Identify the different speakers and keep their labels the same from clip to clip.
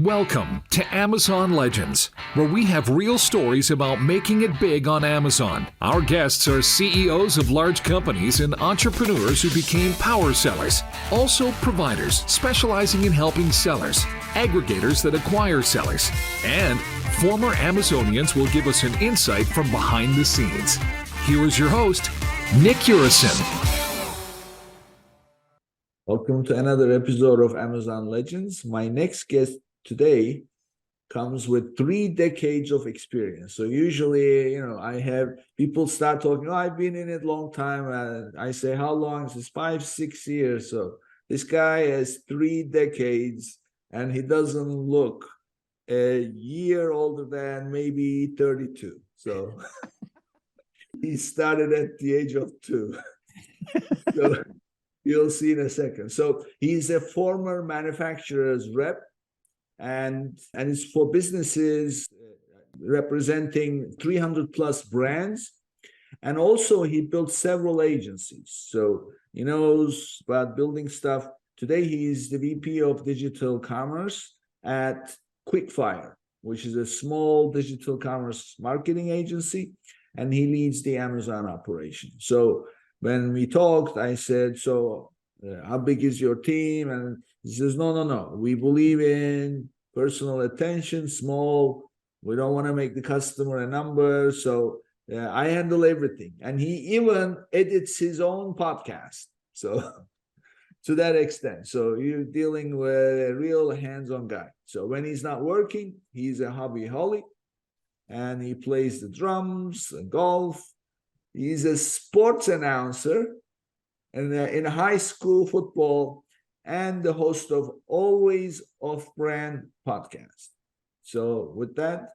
Speaker 1: Welcome to Amazon Legends, where we have real stories about making it big on Amazon. Our guests are CEOs of large companies and entrepreneurs who became power sellers, also providers specializing in helping sellers, aggregators that acquire sellers, and former Amazonians will give us an insight from behind the scenes. Here is your host, Nick Urison.
Speaker 2: Welcome to another episode of Amazon Legends. My next guest today comes with 3 decades of experience. So usually, I have people start talking, I've been in it a long time. And I say, how long? It says 5-6 years. So this guy has 3 decades and he doesn't look a year older than maybe 32. So he started at the age of 2. So you'll see in a second. So he's a former manufacturer's rep, and it's for businesses representing 300 plus brands. And also he built several agencies. So he knows about building stuff. Today he's the VP of digital commerce at Quickfire, which is a small digital commerce marketing agency, and he leads the Amazon operation. So when we talked, I said, so how big is your team? And he says, no. We believe in personal attention, small. We don't want to make the customer a number. So I handle everything. And he even edits his own podcast. So to that extent. So you're dealing with a real hands-on guy. So when he's not working, he's a hobbyholic. And he plays the drums, golf. He's a sports announcer and in high school football, and the host of Always Off-Brand podcast. So with that,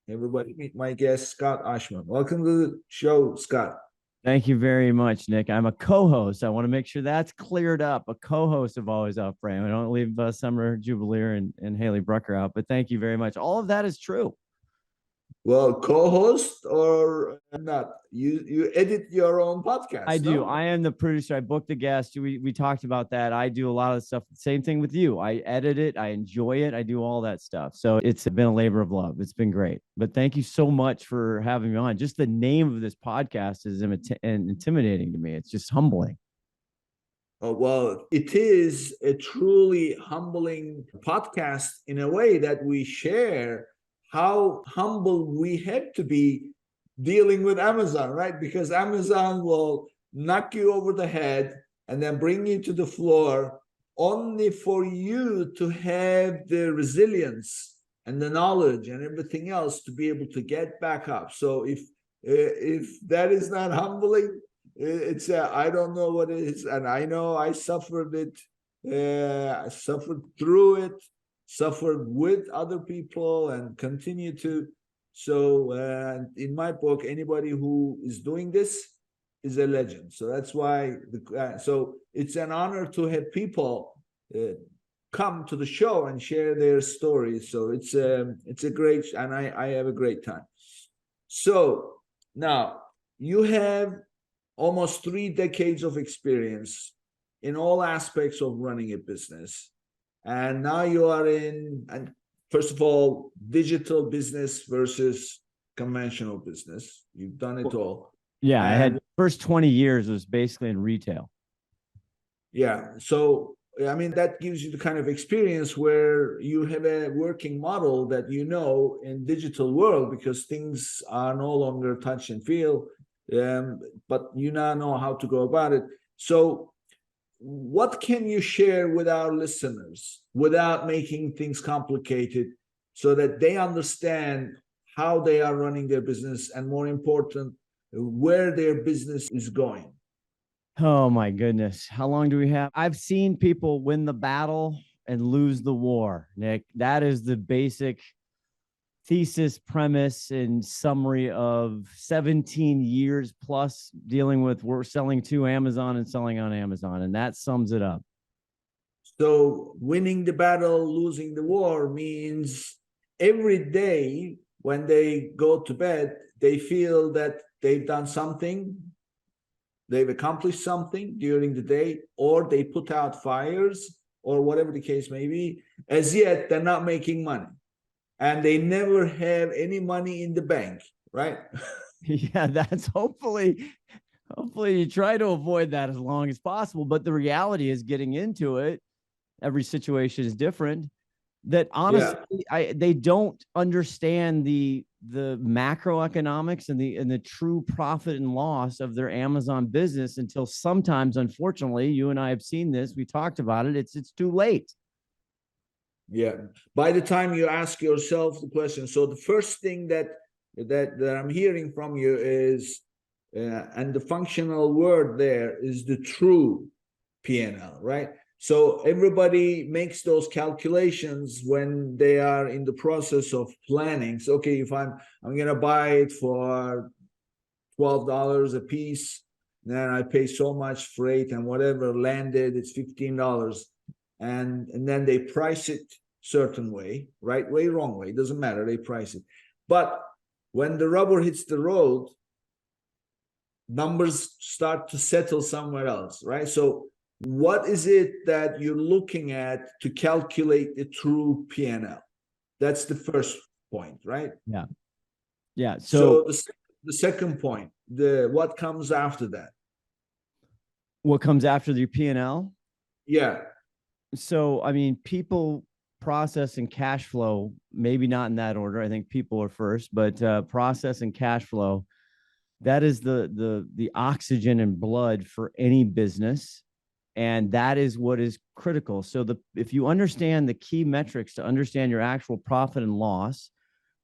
Speaker 2: everybody meet my guest, Scott Ohsman. Welcome to the show, Scott.
Speaker 3: Thank you very much, Nick. I'm a co-host. I want to make sure that's cleared up. A co-host of Always Off-Brand. I don't leave Summer Jubileer and Haley Brucker out, but thank you very much. All of that is true.
Speaker 2: Well, co-host or not? You edit your own podcast.
Speaker 3: I do.
Speaker 2: No?
Speaker 3: I am the producer. I booked the guest. We talked about that. I do a lot of stuff. Same thing with you. I edit it. I enjoy it. I do all that stuff. So it's been a labor of love. It's been great. But thank you so much for having me on. Just the name of this podcast is intimidating to me. It's just humbling.
Speaker 2: Oh, well, it is a truly humbling podcast in a way that we share how humble we had to be dealing with Amazon, right? Because Amazon will knock you over the head and then bring you to the floor only for you to have the resilience and the knowledge and everything else to be able to get back up. So if that is not humbling, it's I don't know what it is. And I know I suffered it. I suffered through it. Suffered with other people and continue to. So in my book, anybody who is doing this is a legend. So that's why. So it's an honor to have people come to the show and share their stories. So it's a great, and I have a great time. So now you have almost 3 decades of experience in all aspects of running a business. And now you are in, and first of all, digital business versus conventional business. You've done it all.
Speaker 3: Yeah, I had first 20 years was basically in retail.
Speaker 2: Yeah. So, I mean, that gives you the kind of experience where you have a working model that in digital world, because things are no longer touch and feel, but you now know how to go about it. So what can you share with our listeners without making things complicated so that they understand how they are running their business and, more important, where their business is going?
Speaker 3: Oh, my goodness. How long do we have? I've seen people win the battle and lose the war, Nick. That is the basic thesis, premise, and summary of 17 years plus dealing with we're selling to Amazon and selling on Amazon, and that sums it up.
Speaker 2: So winning the battle, losing the war means every day when they go to bed, they feel that they've done something, they've accomplished something during the day, or they put out fires, or whatever the case may be, as yet they're not making money. And they never have any money in the bank, right?
Speaker 3: Yeah, that's hopefully you try to avoid that as long as possible. But the reality is getting into it, every situation is different. That honestly, they don't understand the macroeconomics and the true profit and loss of their Amazon business until sometimes, unfortunately, you and I have seen this. We talked about it. It's too late.
Speaker 2: Yeah. By the time you ask yourself the question, so the first thing that I'm hearing from you is, and the functional word there is the true PNL, right? So everybody makes those calculations when they are in the process of planning. So, okay, if I'm gonna buy it for $12 a piece, then I pay so much freight and whatever landed, it's $15, and then they price it certain way, right way, wrong way, doesn't matter, they price it. But when the rubber hits the road, numbers start to settle somewhere else, right? So what is it that you're looking at to calculate the true PNL? That's the first point, right?
Speaker 3: Yeah.
Speaker 2: So the second point, what comes after that?
Speaker 3: What comes after the PNL?
Speaker 2: Yeah.
Speaker 3: So, I mean, people, process, and cash flow, maybe not in that order. I think people are first, but process and cash flow, that is the oxygen and blood for any business. And that is what is critical. So if you understand the key metrics to understand your actual profit and loss,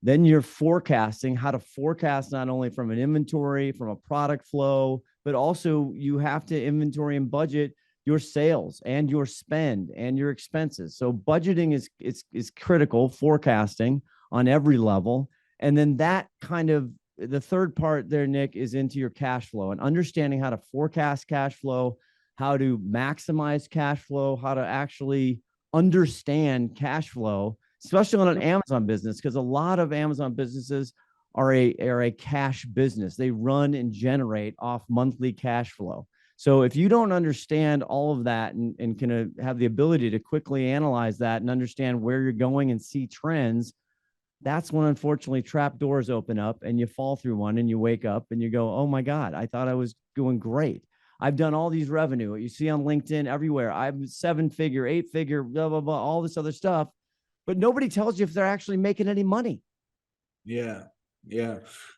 Speaker 3: then you're forecasting how to forecast not only from an inventory, from a product flow, but also you have to inventory and budget your sales and your spend and your expenses. So budgeting is critical, forecasting on every level. And then that kind of, the third part there, Nick, is into your cash flow and understanding how to forecast cash flow, how to maximize cash flow, how to actually understand cash flow, especially on an Amazon business, because a lot of Amazon businesses are a cash business. They run and generate off monthly cash flow. So if you don't understand all of that and can have the ability to quickly analyze that and understand where you're going and see trends, that's when, unfortunately, trap doors open up and you fall through one and you wake up and you go, oh my God, I thought I was doing great. I've done all these revenue. You see on LinkedIn everywhere. I'm 7-figure, 8-figure, blah, blah, blah, all this other stuff. But nobody tells you if they're actually making any money.
Speaker 2: Yeah.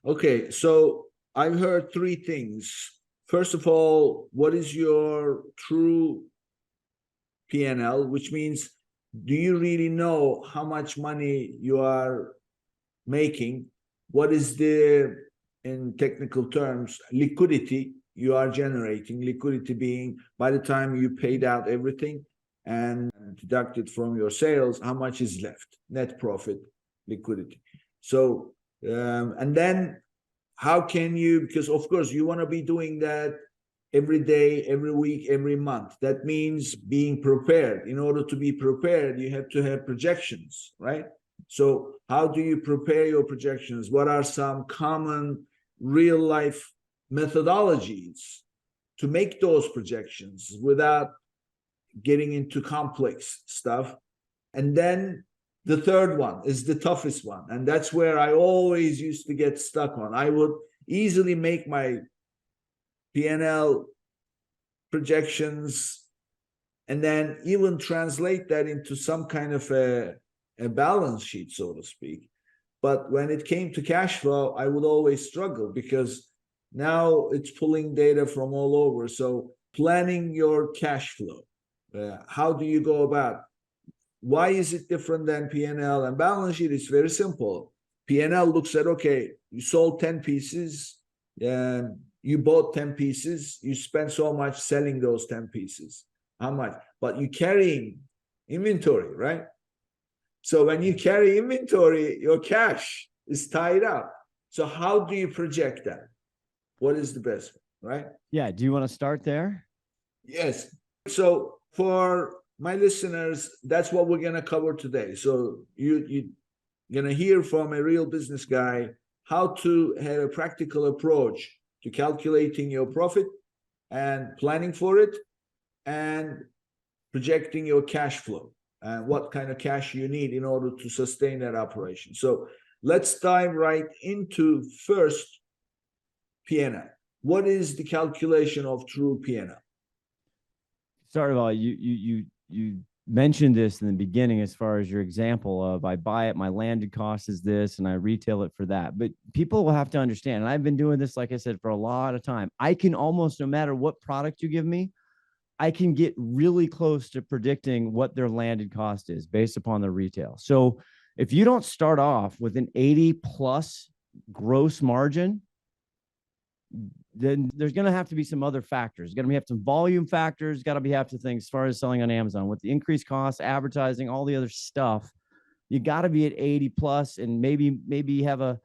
Speaker 2: Okay. So I've heard three things. First of all, what is your true PNL, which means, do you really know how much money you are making? What is the, in technical terms, liquidity you are generating? Liquidity being, by the time you paid out everything and deducted from your sales, how much is left? Net profit, liquidity. So, and then how can you, because of course you want to be doing that every day, every week, every month. That means being prepared. In order to be prepared, you have to have projections, right? So how do you prepare your projections? What are some common real life methodologies to make those projections without getting into complex stuff? And then the third one is the toughest one. And that's where I always used to get stuck on. I would easily make my PNL projections and then even translate that into some kind of a balance sheet, so to speak. But when it came to cash flow, I would always struggle because now it's pulling data from all over. So planning your cash flow, how do you go about? Why is it different than PNL and balance sheet? It's very simple. PNL looks at, okay, you sold 10 pieces, you bought 10 pieces, you spent so much selling those 10 pieces. How much? But you're carrying inventory, right? So when you carry inventory, your cash is tied up. So how do you project that? What is the best, right?
Speaker 3: Yeah. Do you want to start there?
Speaker 2: Yes. So for my listeners, that's what we're going to cover today. So you're going to hear from a real business guy how to have a practical approach to calculating your profit and planning for it and projecting your cash flow and what kind of cash you need in order to sustain that operation. So let's dive right into first PNL. What is the calculation of true PNL?
Speaker 3: Sorry about you mentioned this in the beginning as far as your example of I buy it, my landed cost is this, and I retail it for that. But people will have to understand, and I've been doing this, like I said, for a lot of time. I can almost, no matter what product you give me, I can get really close to predicting what their landed cost is based upon the retail. So if you don't start off with an 80 plus gross margin, then there's going to have to be some other factors. Going to have some volume factors, got to have to things as far as selling on Amazon with the increased costs, advertising, all the other stuff. You got to be at 80 plus and maybe have a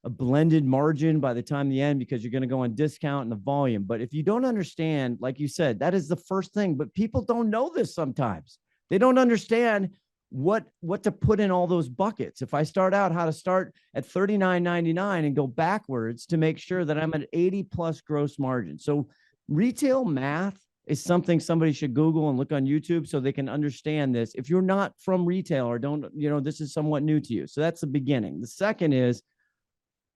Speaker 3: blended margin by the time the end, because you're going to go on discount and the volume. But if you don't understand, like you said, that is the first thing, but people don't know this sometimes. They don't understand what to put in all those buckets. If I start out how to start at $39.99 and go backwards to make sure that I'm at 80 plus gross margin. So retail math is something somebody should Google and look on YouTube so they can understand this. If you're not from retail or don't, this is somewhat new to you. So that's the beginning. The second is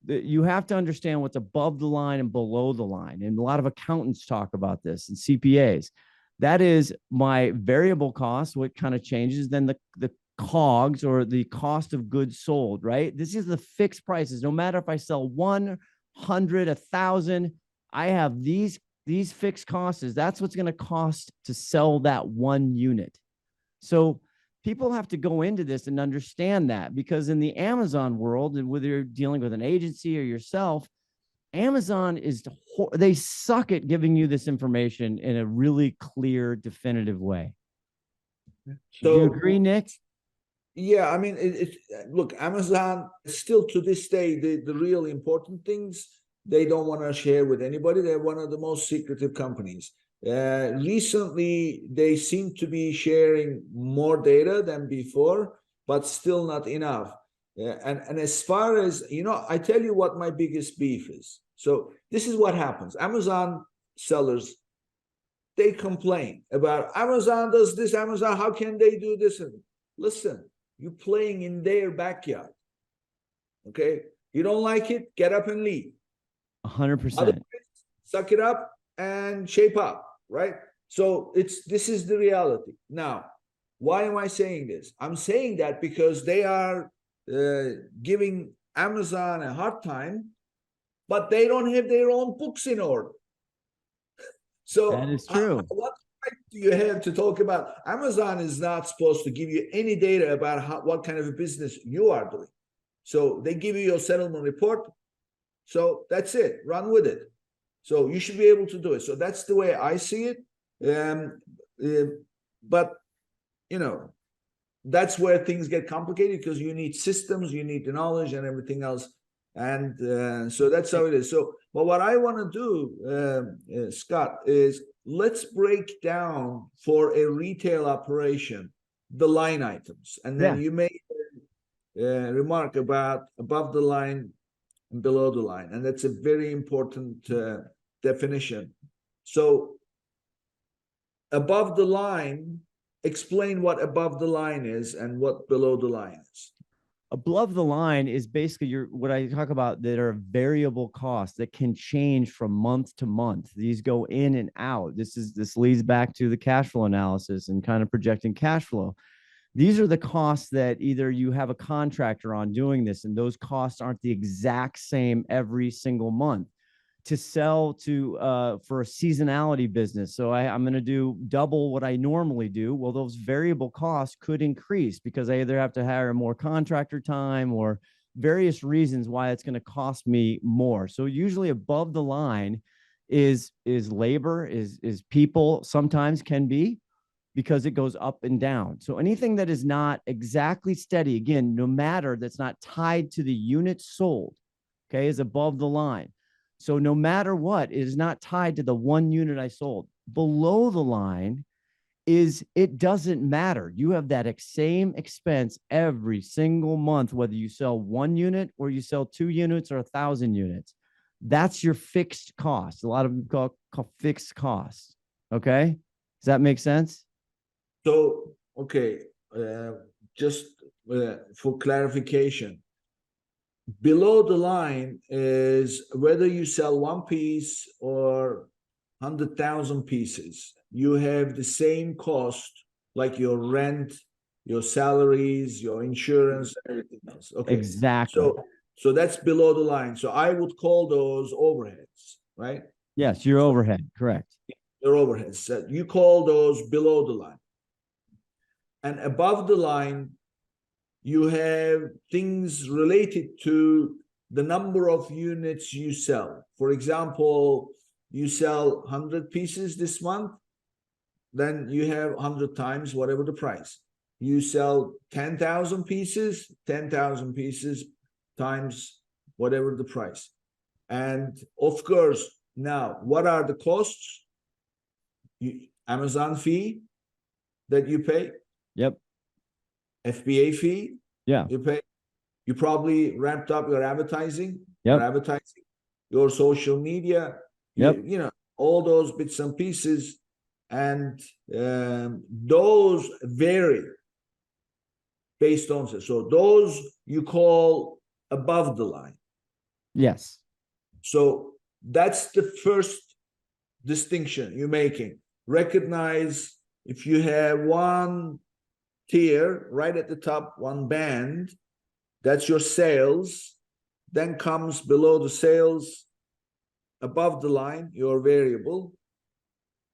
Speaker 3: that you have to understand what's above the line and below the line. And a lot of accountants talk about this and CPAs. That is my variable cost, what kind of changes, then the COGS or the cost of goods sold, right? This is the fixed prices. No matter if I sell 100, 1,000, I have these fixed costs. That's what's going to cost to sell that one unit. So people have to go into this and understand that, because in the Amazon world, and whether you're dealing with an agency or yourself, Amazon they suck at giving you this information in a really clear, definitive way. So, do you agree, Nick?
Speaker 2: Yeah, I mean, look, Amazon still to this day, the real important things, they don't want to share with anybody. They're one of the most secretive companies. Recently, they seem to be sharing more data than before, but still not enough. And as far as, I tell you what my biggest beef is. So this is what happens. Amazon sellers, they complain about Amazon does this, Amazon, how can they do this? And listen, you're playing in their backyard. Okay? You don't like it, get up and leave.
Speaker 3: 100%.
Speaker 2: Otherwise, suck it up and shape up, right? So this is the reality. Now, why am I saying this? I'm saying that because they are giving Amazon a hard time, but they don't have their own books in order. So
Speaker 3: that is true.
Speaker 2: What right do you have to talk about? Amazon is not supposed to give you any data about what kind of a business you are doing. So they give you your settlement report. So that's it. Run with it. So you should be able to do it. So that's the way I see it. But that's where things get complicated, because you need systems, you need the knowledge and everything else. And so that's how it is. So, but what I want to do, Scott, is let's break down for a retail operation the line items. And then you made a remark about above the line and below the line. And that's a very important definition. So above the line, explain what above the line is and what below the line is.
Speaker 3: Above the line is basically what I talk about that are variable costs that can change from month to month. These go in and out. This leads back to the cash flow analysis and kind of projecting cash flow. These are the costs that either you have a contractor on doing this, and those costs aren't the exact same every single month. To sell for a seasonality business, so I'm going to do double what I normally do. Well, those variable costs could increase because I either have to hire more contractor time or various reasons why it's going to cost me more. So usually above the line is labor, is people, sometimes can be, because it goes up and down. So anything that is not exactly steady, again, no matter, that's not tied to the units sold, okay, is above the line. So no matter what, it is not tied to the one unit I sold. Below the line is it doesn't matter. You have that same expense every single month, whether you sell 1 unit or you sell 2 units or 1,000 units. That's your fixed cost. A lot of them call fixed costs. Okay. Does that make sense?
Speaker 2: So, okay, just for clarification, below the line is whether you sell one piece or 100,000 pieces, you have the same cost, like your rent, your salaries, your insurance, everything else. Okay.
Speaker 3: Exactly.
Speaker 2: So that's below the line. So I would call those overheads, right?
Speaker 3: Yes, your overhead, correct.
Speaker 2: Your overheads. So you call those below the line. And above the line, you have things related to the number of units you sell. For example, you sell 100 pieces this month, then you have 100 times whatever the price. You sell 10,000 pieces, 10,000 pieces times whatever the price. And of course, now, what are the costs? Amazon fee that you pay.
Speaker 3: Yep.
Speaker 2: FBA fee.
Speaker 3: Yeah.
Speaker 2: You pay. You probably ramped up your advertising.
Speaker 3: Yep.
Speaker 2: Your advertising, your social media.
Speaker 3: Yep.
Speaker 2: You know, all those bits and pieces, and those vary based on. So those you call above the line.
Speaker 3: Yes.
Speaker 2: So that's the first distinction you're making. Recognize if you have one tier right at the top, one band, that's your sales. Then comes below the sales, above the line, your variable.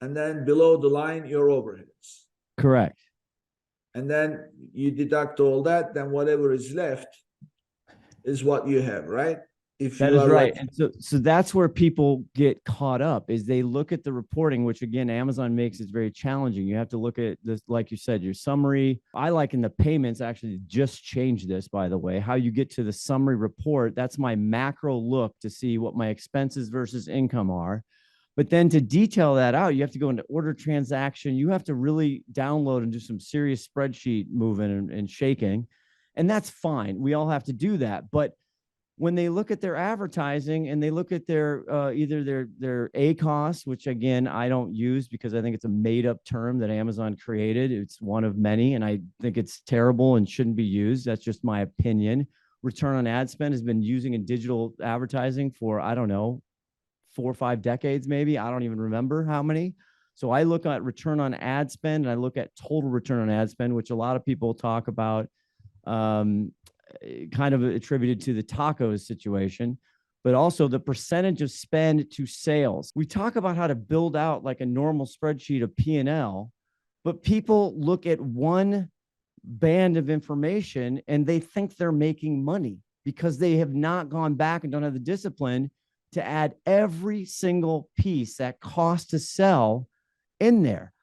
Speaker 2: And then below the line, your overheads.
Speaker 3: Correct.
Speaker 2: And then you deduct all that, then whatever is left is what you have, right? If
Speaker 3: That
Speaker 2: you
Speaker 3: is
Speaker 2: are
Speaker 3: right.
Speaker 2: like,
Speaker 3: And so that's where people get caught up, is they look at the reporting, which again, Amazon makes it very challenging. You have to look at this, like you said, your summary. I like in the payments, actually just changed this, by the way, how you get to the summary report. That's my macro look to see what my expenses versus income are. But then to detail that out, you have to go into order transaction. You have to really download and do some serious spreadsheet moving and shaking. And that's fine. We all have to do that. But when they look at their advertising and they look at their either their ACoS, which again, I don't use because I think it's a made up term that Amazon created. It's one of many, and I think it's terrible and shouldn't be used. That's just my opinion. Return on ad spend has been using in digital advertising for, I don't know, 4 or 5 decades, maybe. I don't even remember how many. So I look at return on ad spend and I look at total return on ad spend, which a lot of people talk about, kind of attributed to the tacos situation, but also the percentage of spend to sales. We talk about how to build out like a normal spreadsheet of P&L, but people look at one band of information and they think they're making money because they have not gone back and don't have the discipline to add every single piece that costs to sell in there.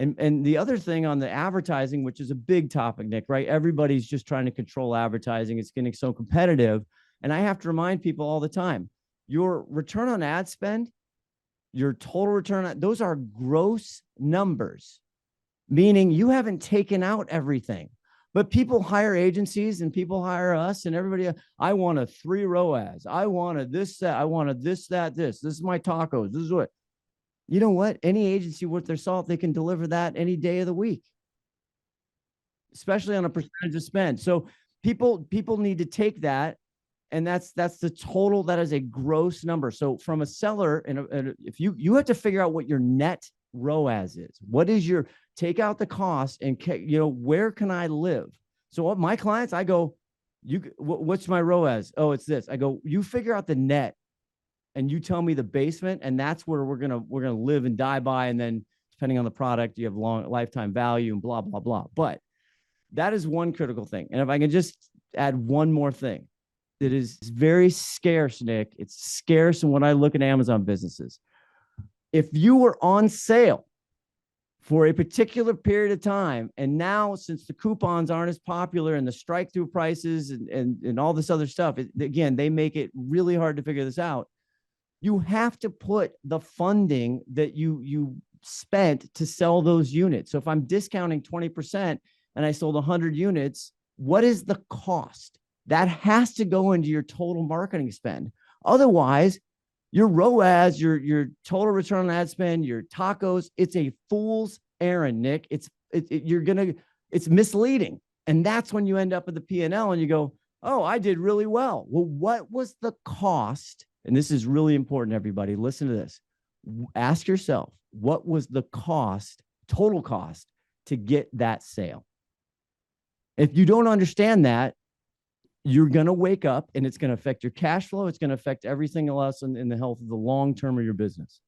Speaker 3: And the other thing on the advertising, which is a big topic, Nick, right? Everybody's just trying to control advertising. It's getting so competitive. And I have to remind people all the time, your return on ad spend, your total return on, those are gross numbers, meaning you haven't taken out everything. But people hire agencies and people hire us and everybody. I want a 3 ROAS. I want a this, that. I want a this, that, this. This is my tacos. This is what. You know what? Any agency worth their salt, they can deliver that any day of the week, especially on a percentage of spend. So people need to take that, and that's the total. That is a gross number. So from a seller, and if you have to figure out what your net ROAS is, what is your, take out the cost, and where can I live? So what my clients, I go, what's my ROAS? Oh, it's this. I go, you figure out the net. And you tell me the basement, and that's where we're gonna live and die by. And then depending on the product, you have long lifetime value and blah, blah, blah. But that is one critical thing. And if I can just add one more thing that is very scarce, Nick, it's scarce in when I look at Amazon businesses. If you were on sale for a particular period of time, and now since the coupons aren't as popular and the strike through prices and all this other stuff, again, they make it really hard to figure this out. You have to put the funding that you spent to sell those units. So if I'm discounting 20% and I sold 100 units, what is the cost? That has to go into your total marketing spend. Otherwise, your ROAS, your total return on ad spend, your tacos, it's a fool's errand, Nick. It's it's misleading. And that's when you end up at the P&L and you go, oh, I did really well. Well, what was the cost? And this is really important, everybody. Listen to this. Ask yourself, what was the cost, total cost, to get that sale? If you don't understand that, you're going to wake up and it's going to affect your cash flow. It's going to affect everything else in the health of the long term of your business.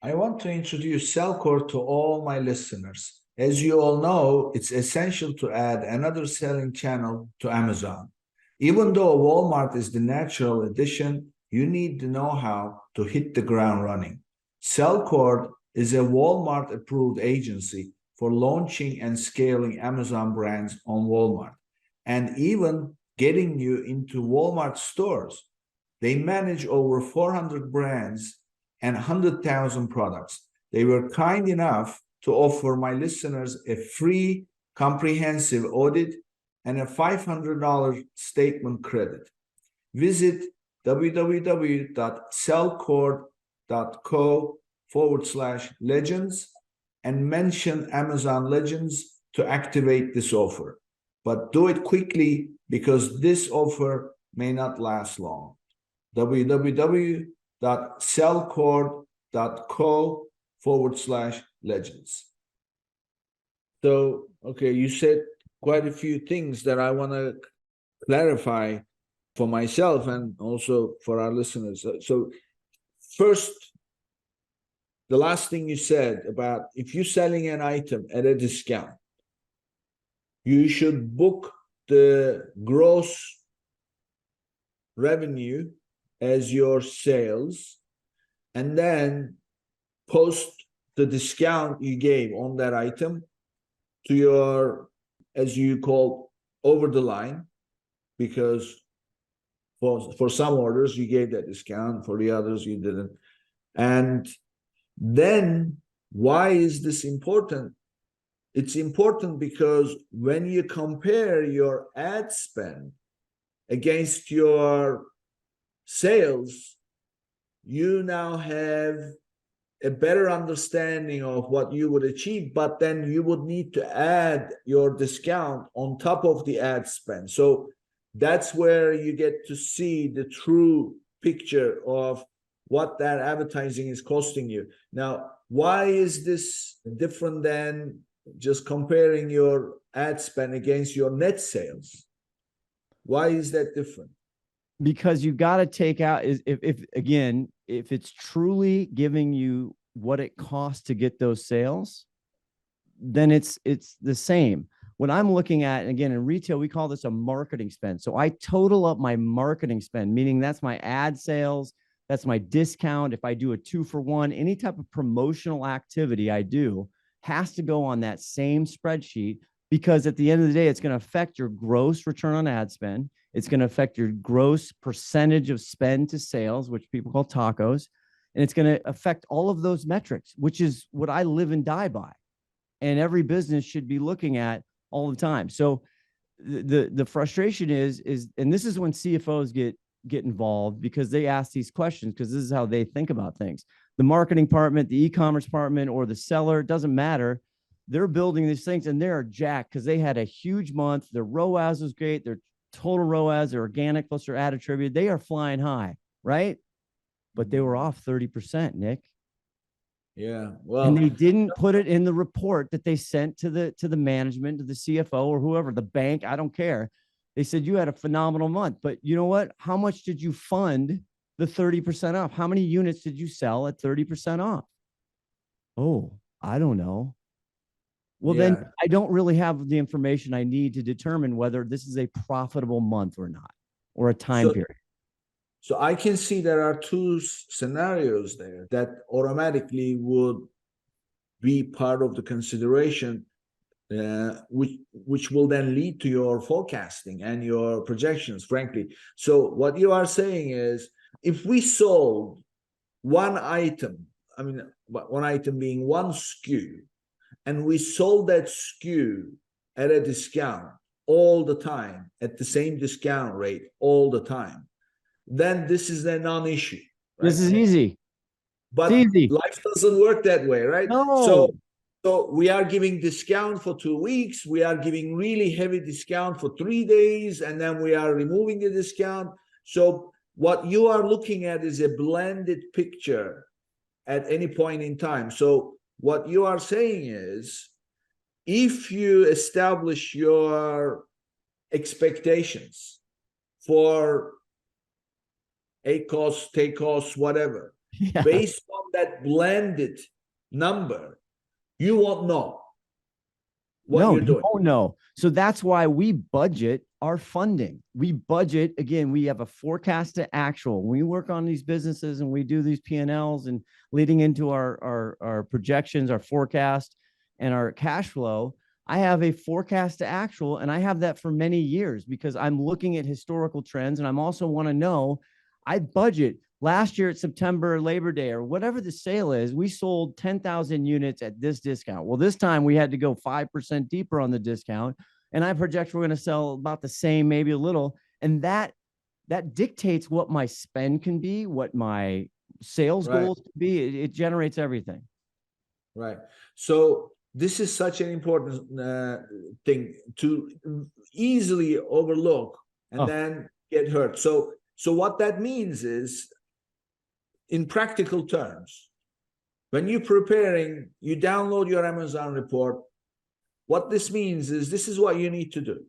Speaker 2: I want to introduce Cellcore to all my listeners. As you all know, it's essential to add another selling channel to Amazon. Even though Walmart is the natural addition, you need the know-how to hit the ground running. Cellcore is a Walmart-approved agency for launching and scaling Amazon brands on Walmart, and even getting you into Walmart stores. They manage over 400 brands and 100,000 products. They were kind enough to offer my listeners a free comprehensive audit and a $500 statement credit. Visit www.cellcore.co/legends and mention Amazon Legends to activate this offer. But do it quickly because this offer may not last long. www.cellcore.co/legends. So, okay, you said quite a few things that I want to clarify for myself and also for our listeners. So first, the last thing you said about if you're selling an item at a discount, you should book the gross revenue as your sales and then post the discount you gave on that item to your, as you call, over the line, because for some orders you gave that discount, for the others you didn't. And then why is this important? It's important because when you compare your ad spend against your sales, you now have a better understanding of what you would achieve, but then you would need to add your discount on top of the ad spend. So that's where you get to see the true picture of what that advertising is costing you. Now, why is this different than just comparing your ad spend against your net sales? Why is that different?
Speaker 3: Because you got to take out, if it's truly giving you what it costs to get those sales, then it's the same. When I'm looking at, and again, in retail, we call this a marketing spend. So I total up my marketing spend, meaning that's my ad sales, that's my discount. If I do a 2-for-1, any type of promotional activity I do has to go on that same spreadsheet, because at the end of the day, it's going to affect your gross return on ad spend. It's going to affect your gross percentage of spend to sales, which people call tacos. And it's going to affect all of those metrics, which is what I live and die by. And every business should be looking at all the time. So the frustration is, and this is when CFOs get involved, because they ask these questions, because this is how they think about things. The marketing department, the e-commerce department, or the seller, it doesn't matter. They're building these things and they're jacked because they had a huge month. Their ROAS was great. Their total ROAS, their organic plus their ad attribute, they are flying high, right? But they were off 30%, Nick.
Speaker 2: Yeah, well,
Speaker 3: and they didn't put it in the report that they sent to the management, to the CFO or whoever, the bank. I don't care. They said you had a phenomenal month, but you know what? How much did you fund the 30% off? How many units did you sell at 30% off? Oh, I don't know. Well,
Speaker 2: yeah.
Speaker 3: then I don't really have the information I need to determine whether this is a profitable month or not, or a time period.
Speaker 2: So I can see there are two scenarios there that automatically would be part of the consideration, which will then lead to your forecasting and your projections, frankly. So what you are saying is, if we sold one item, I mean, one item being one SKU, and we sold that SKU at a discount all the time, at the same discount rate all the time, then this is a non-issue. Right?
Speaker 3: This is easy.
Speaker 2: But
Speaker 3: it's easy.
Speaker 2: Life doesn't work that way, right?
Speaker 3: No.
Speaker 2: So So we are giving discount for 2 weeks. We are giving really heavy discount for 3 days, and then we are removing the discount. So what you are looking at is a blended picture at any point in time. So what you are saying is, if you establish your expectations for ACOS, TACOS, whatever,
Speaker 3: Yeah.
Speaker 2: based on that blended number, you won't know what
Speaker 3: No,
Speaker 2: you're
Speaker 3: you
Speaker 2: doing.
Speaker 3: won't know. So that's why we budget our funding. We budget, again, we have a forecast to actual. When we work on these businesses and we do these P&Ls and leading into our projections, our forecast, and our cash flow, I have a forecast to actual, and I have that for many years because I'm looking at historical trends, and I'm also want to know, I budget. Last year at September, Labor Day, or whatever the sale is, we sold 10,000 units at this discount. Well, this time we had to go 5% deeper on the discount. And I project we're going to sell about the same, maybe a little. And that dictates what my spend can be, what my sales goals can be. It generates everything.
Speaker 2: Right. So this is such an important thing to easily overlook and then get hurt. So what that means is, in practical terms, when you're preparing, you download your Amazon report. What this means is, this is what you need to do.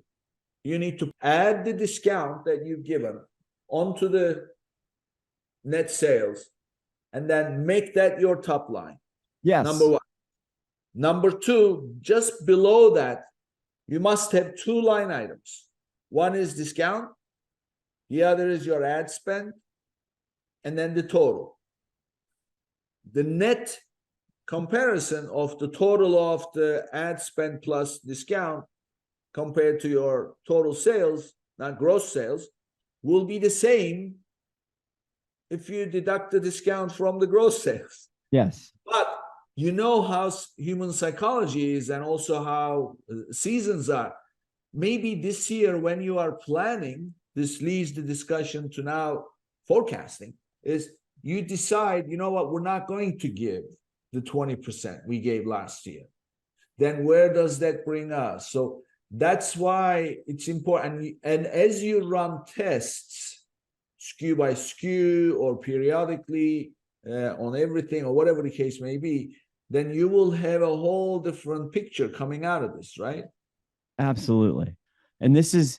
Speaker 2: You need to add the discount that you've given onto the net sales, and then make that your top line.
Speaker 3: Yes.
Speaker 2: Number one. Number two, just below that, you must have 2 line items. One is discount, the other is your ad spend, and then the total. The net comparison of the total of the ad spend plus discount compared to your total sales, not gross sales, will be the same if you deduct the discount from the gross sales.
Speaker 3: Yes.
Speaker 2: But you know how human psychology is, and also how seasons are. Maybe this year, when you are planning, this leads the discussion to now forecasting, is you decide, you know what, we're not going to give the 20% we gave last year. Then where does that bring us? So that's why it's important. And as you run tests, SKU by SKU or periodically on everything, or whatever the case may be, then you will have a whole different picture coming out of this, right?
Speaker 3: Absolutely. And this is,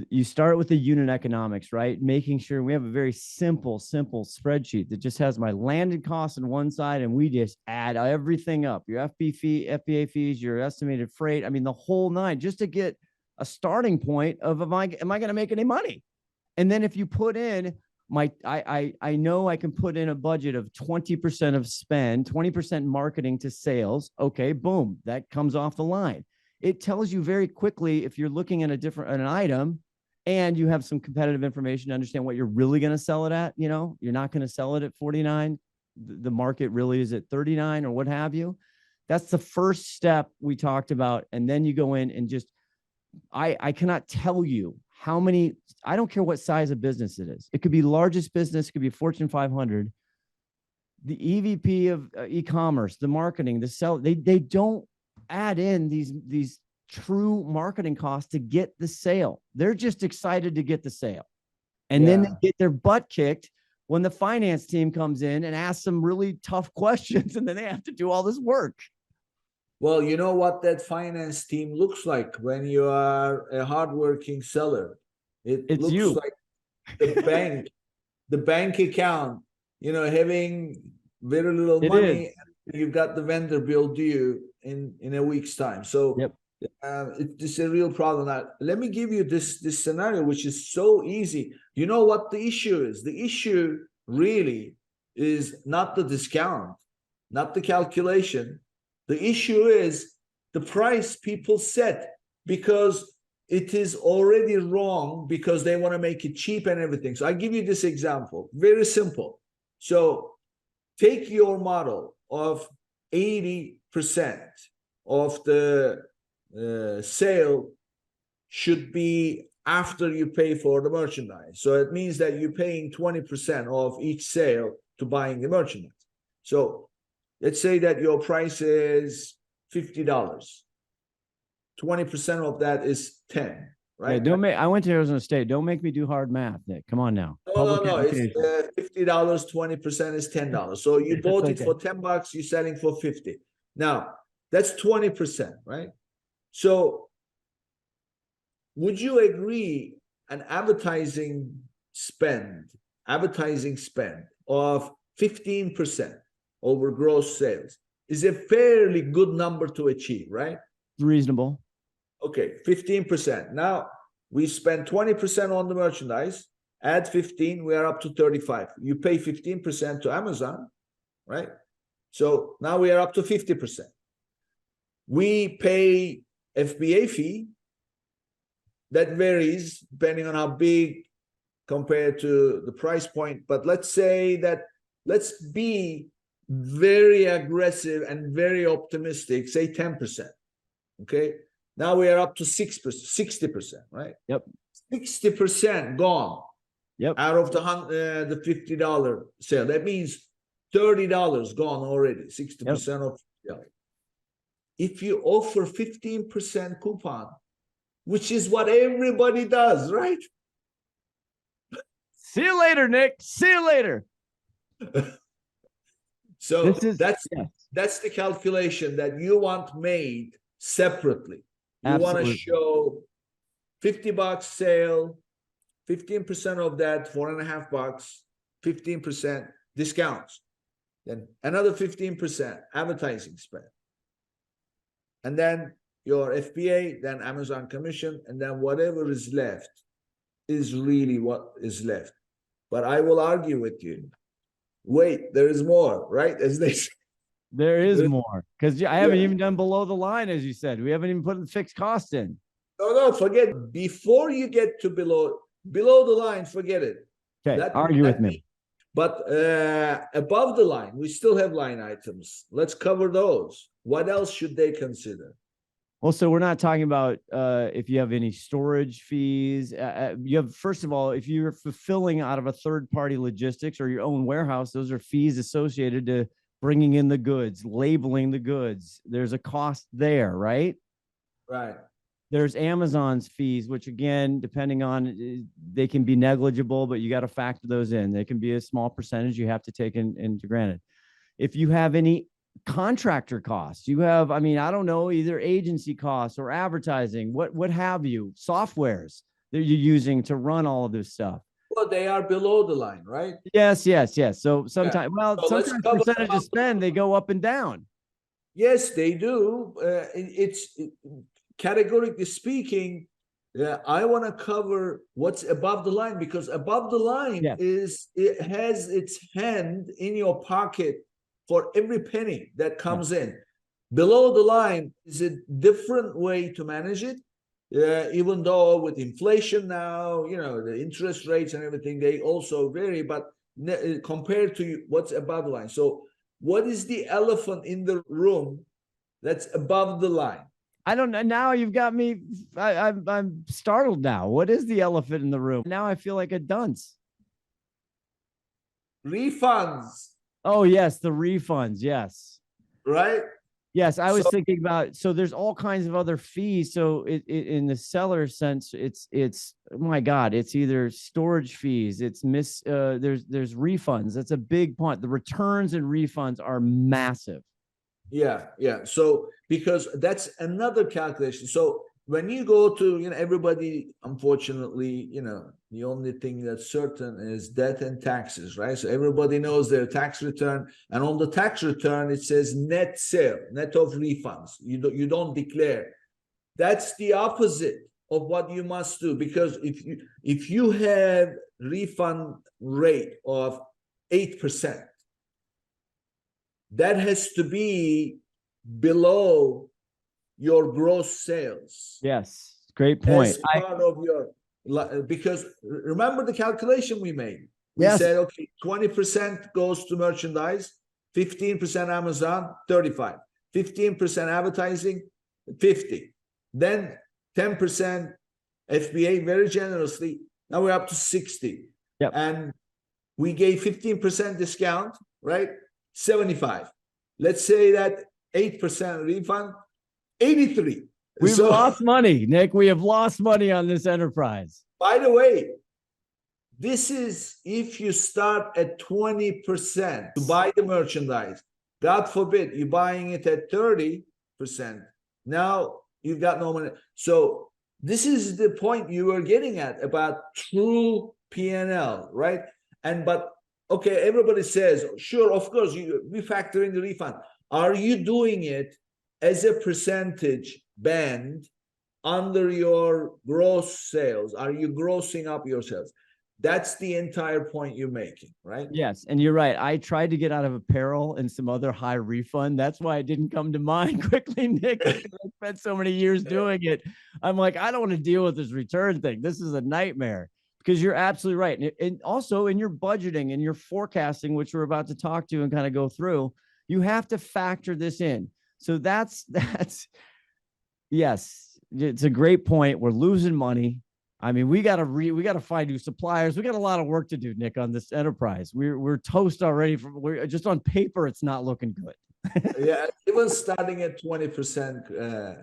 Speaker 3: you start with the unit economics, right? Making sure we have a very simple spreadsheet that just has my landed costs on one side, and we just add everything up, your FBA fees, your estimated freight. I mean, the whole nine, just to get a starting point of, am I going to make any money? And then if you put in I know I can put in a budget of 20% of spend, 20% marketing to sales. Okay, boom, that comes off the line. It tells you very quickly if you're looking at an item and you have some competitive information to understand what you're really going to sell it at. You know, you're not going to sell it at 49. The market really is at 39 or what have you. That's the first step we talked about. And then you go in and just, I cannot tell you how many, I don't care what size of business it is. It could be largest business, it could be Fortune 500. The EVP of e-commerce, the marketing, the sell, they don't add in these true marketing costs to get the sale. They're just excited to get the sale. And then they get their butt kicked when the finance team comes in and asks them really tough questions, and then they have to do all this work.
Speaker 2: Well, you know what that finance team looks like when you are a hardworking seller. It looks like the bank account, you know, having very little money. You've got the vendor bill due in a week's time. So it's a real problem. Now, let me give you this scenario, which is so easy. You know what the issue is? The issue really is not the discount, not the calculation. The issue is the price people set, because it is already wrong, because they want to make it cheap and everything. So I give you this example, very simple. So take your model of 80% of the sale should be after you pay for the merchandise. So it means that you're paying 20% of each sale to buying the merchandise. So Let's say that your price is $50. 20% of that is 10, right?
Speaker 3: Yeah, don't make. I went to Arizona State. Don't make me do hard math, Nick. Come on now.
Speaker 2: No. It's $50. 20% is $10. So you bought it for $10. You're selling for 50. Now that's 20%, right? So would you agree an advertising spend of 15% over gross sales is a fairly good number to achieve, right?
Speaker 3: Reasonable.
Speaker 2: Okay, 15%. Now we spend 20% on the merchandise, add 15, we are up to 35. You pay 15% to Amazon, right? So now we are up to 50%. We pay FBA fee that varies depending on how big compared to the price point. But let's say that, let's be very aggressive and very optimistic, say 10%. Okay. Now we are up to 6%, 60%, right?
Speaker 3: Yep.
Speaker 2: 60% gone.
Speaker 3: Yep.
Speaker 2: Out of the $50 sale. That means $30 gone already, 60% of $50. If you offer 15% coupon, which is what everybody does, right?
Speaker 3: See you later, Nick. See you later.
Speaker 2: So that's the calculation that you want made separately. You want to show $50 sale, 15% of that, $4.50, 15% discounts, then another 15% advertising spend, and then your FBA, then Amazon commission, and then whatever is left is really what is left. But I will argue with you. Wait, there is more, right? As they say.
Speaker 3: There is more, because I haven't even done below the line, as you said. We haven't even put the fixed cost in.
Speaker 2: No, forget. Before you get to below the line, forget it.
Speaker 3: Okay, argue with me.
Speaker 2: But above the line, we still have line items. Let's cover those. What else should they consider?
Speaker 3: Well, so we're not talking about if you have any storage fees. You have, first of all, if you're fulfilling out of a third-party logistics or your own warehouse, those are fees associated to bringing in the goods, labeling the goods. There's a cost there, right?
Speaker 2: Right.
Speaker 3: There's Amazon's fees, which again, depending on, they can be negligible, but you got to factor those in. They can be a small percentage you have to take into granted. If you have any contractor costs, you have, I mean, I don't know, either agency costs or advertising, what have you, softwares that you're using to run all of this stuff.
Speaker 2: Well, they are below the line, right?
Speaker 3: Yes. So sometimes, sometimes percentage of spend, they go up and down.
Speaker 2: Yes, they do. It's categorically speaking, I want to cover what's above the line, because above the line is, it has its hand in your pocket for every penny that comes in. Below the line is a different way to manage it. Even though with inflation now, the interest rates and everything, they also vary, but compared to what's above the line. So what is the elephant in the room that's above the line?
Speaker 3: I don't know. Now you've got me. I'm startled now. What is the elephant in the room? Now I feel like a dunce.
Speaker 2: Refunds.
Speaker 3: Oh, yes. The refunds. Yes.
Speaker 2: Right.
Speaker 3: Yes, I was thinking about, so there's all kinds of other fees. So in the seller sense, it's oh my God, it's either storage fees, it's there's refunds. That's a big point. The returns and refunds are massive. Yeah.
Speaker 2: So because that's another calculation. So when you go to, everybody, unfortunately, the only thing that's certain is debt and taxes, right? So everybody knows their tax return, and on the tax return, it says net sale, net of refunds. You don't declare. That's the opposite of what you must do, because if you have refund rate of 8%, that has to be below your gross sales.
Speaker 3: Yes, great point.
Speaker 2: As part of your, because remember the calculation we made. We said, okay, 20% goes to merchandise, 15% Amazon, 35, 15% advertising, 50, then 10% FBA very generously. Now we're up to 60. And we gave 15% discount, right? 75. let's say that 8% refund, 83.
Speaker 3: We've lost money, Nick. We have lost money on this enterprise.
Speaker 2: By the way, this is if you start at 20% to buy the merchandise. God forbid you're buying it at 30%. Now you've got no money. So this is the point you were getting at about true PNL, right? But okay, everybody says, sure, of course, we factor in the refund. Are you doing it as a percentage band under your gross sales? Are you grossing up your sales? That's the entire point you're making, right?
Speaker 3: Yes. And you're right. I tried to get out of apparel and some other high refund. That's why it didn't come to mind quickly, Nick. I spent so many years doing it. I'm like, I don't want to deal with this return thing. This is a nightmare, because you're absolutely right. And also in your budgeting and your forecasting, which we're about to talk to and kind of go through, you have to factor this in. So that's yes, it's a great point. We're losing money. I mean, we got to find new suppliers. We got a lot of work to do, Nick, on this enterprise. We're toast already. We're just on paper. It's not looking good.
Speaker 2: Yeah, even starting at 20%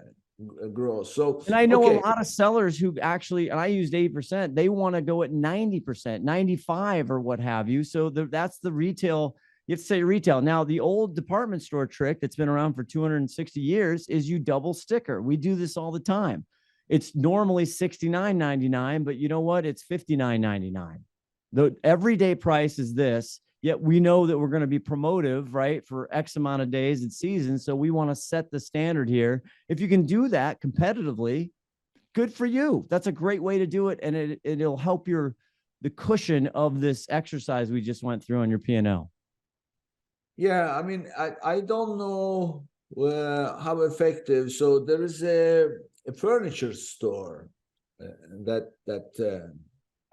Speaker 2: growth. So,
Speaker 3: and I know a lot of sellers who actually, and I used 8%, they want to go at 90%, 95 or what have you. So that's the retail. You have to say retail. Now, the old department store trick that's been around for 260 years is you double sticker. We do this all the time. It's normally $69.99, but you know what? It's $59.99. The everyday price is this, yet we know that we're going to be promotive, right, for X amount of days and seasons. So we want to set the standard here. If you can do that competitively, good for you. That's a great way to do it. And it'll help the cushion of this exercise we just went through on your P&L.
Speaker 2: Yeah, I mean, I don't know how effective. So there is a furniture store that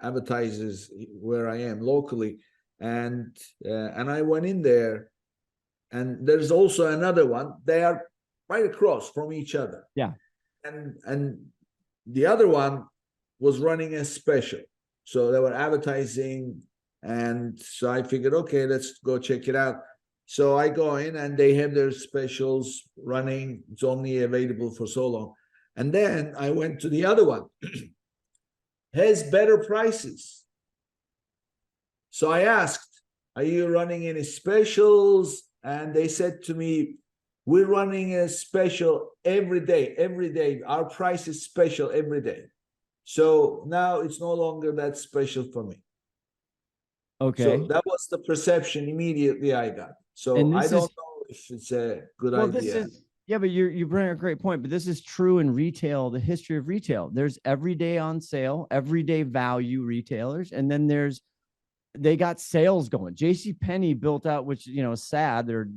Speaker 2: advertises where I am locally, and I went in there, and there's also another one. They are right across from each other.
Speaker 3: Yeah,
Speaker 2: and the other one was running a special, so they were advertising, and so I figured, okay, let's go check it out. So I go in, and they have their specials running. It's only available for so long. And then I went to the other one, has better prices. So I asked, are you running any specials? And they said to me, we're running a special every day, every day. Our price is special every day. So now it's no longer that special for me.
Speaker 3: Okay.
Speaker 2: So that was the perception immediately I got. So I don't know if it's a good idea.
Speaker 3: Yeah, but you bring a great point, but this is true in retail, the history of retail. There's everyday on sale, everyday value retailers, and then they got sales going. JCPenney built out, which, you know, is sad, their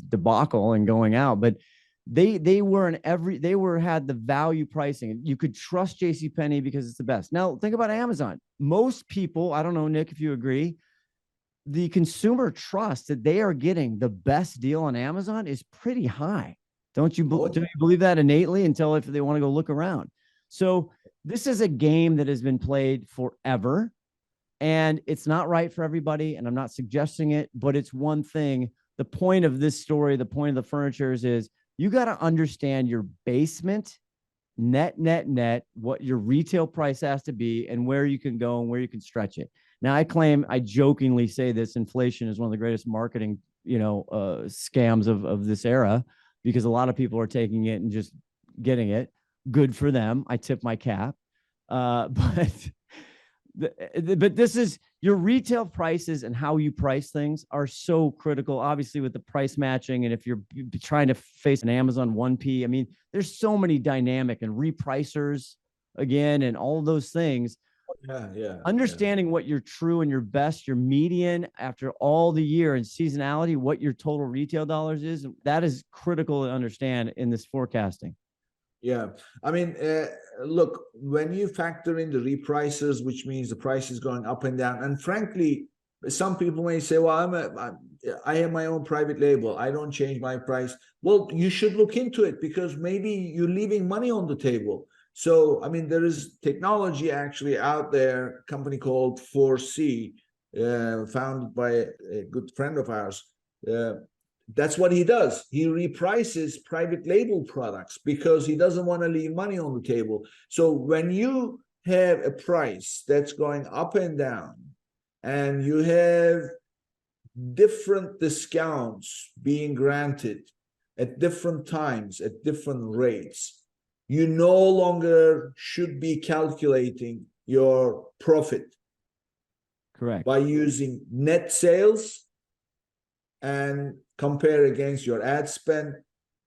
Speaker 3: debacle and going out, but they had the value pricing. You could trust JCPenney because it's the best. Now think about Amazon. Most people, I don't know, Nick, if you agree, the consumer trust that they are getting the best deal on Amazon is pretty high. Don't you believe that innately until if they want to go look around? So this is a game that has been played forever, and it's not right for everybody. And I'm not suggesting it, but it's one thing. The point of this story, the point of the furnitures is you got to understand your basement net, what your retail price has to be and where you can go and where you can stretch it. Now, I jokingly say this, inflation is one of the greatest marketing, scams of this era, because a lot of people are taking it and just getting it. Good for them. I tip my cap. But this is your retail prices, and how you price things are so critical, obviously, with the price matching. And if you're trying to face an Amazon 1P, I mean, there's so many dynamic and repricers again, and all of those things. Understanding what your true and your best, your median after all the year and seasonality, what your total retail dollars is, that is critical to understand in this forecasting.
Speaker 2: Yeah. I mean, look, when you factor in the repricers, which means the price is going up and down, and frankly, some people may say, well, I have my own private label. I don't change my price. Well, you should look into it, because maybe you're leaving money on the table. So, I mean, there is technology actually out there, a company called 4C, founded by a good friend of ours. that's what he does. He reprices private label products because he doesn't want to leave money on the table. So when you have a price that's going up and down, and you have different discounts being granted at different times, at different rates, you no longer should be calculating your profit.
Speaker 3: Correct.
Speaker 2: By using net sales and compare against your ad spend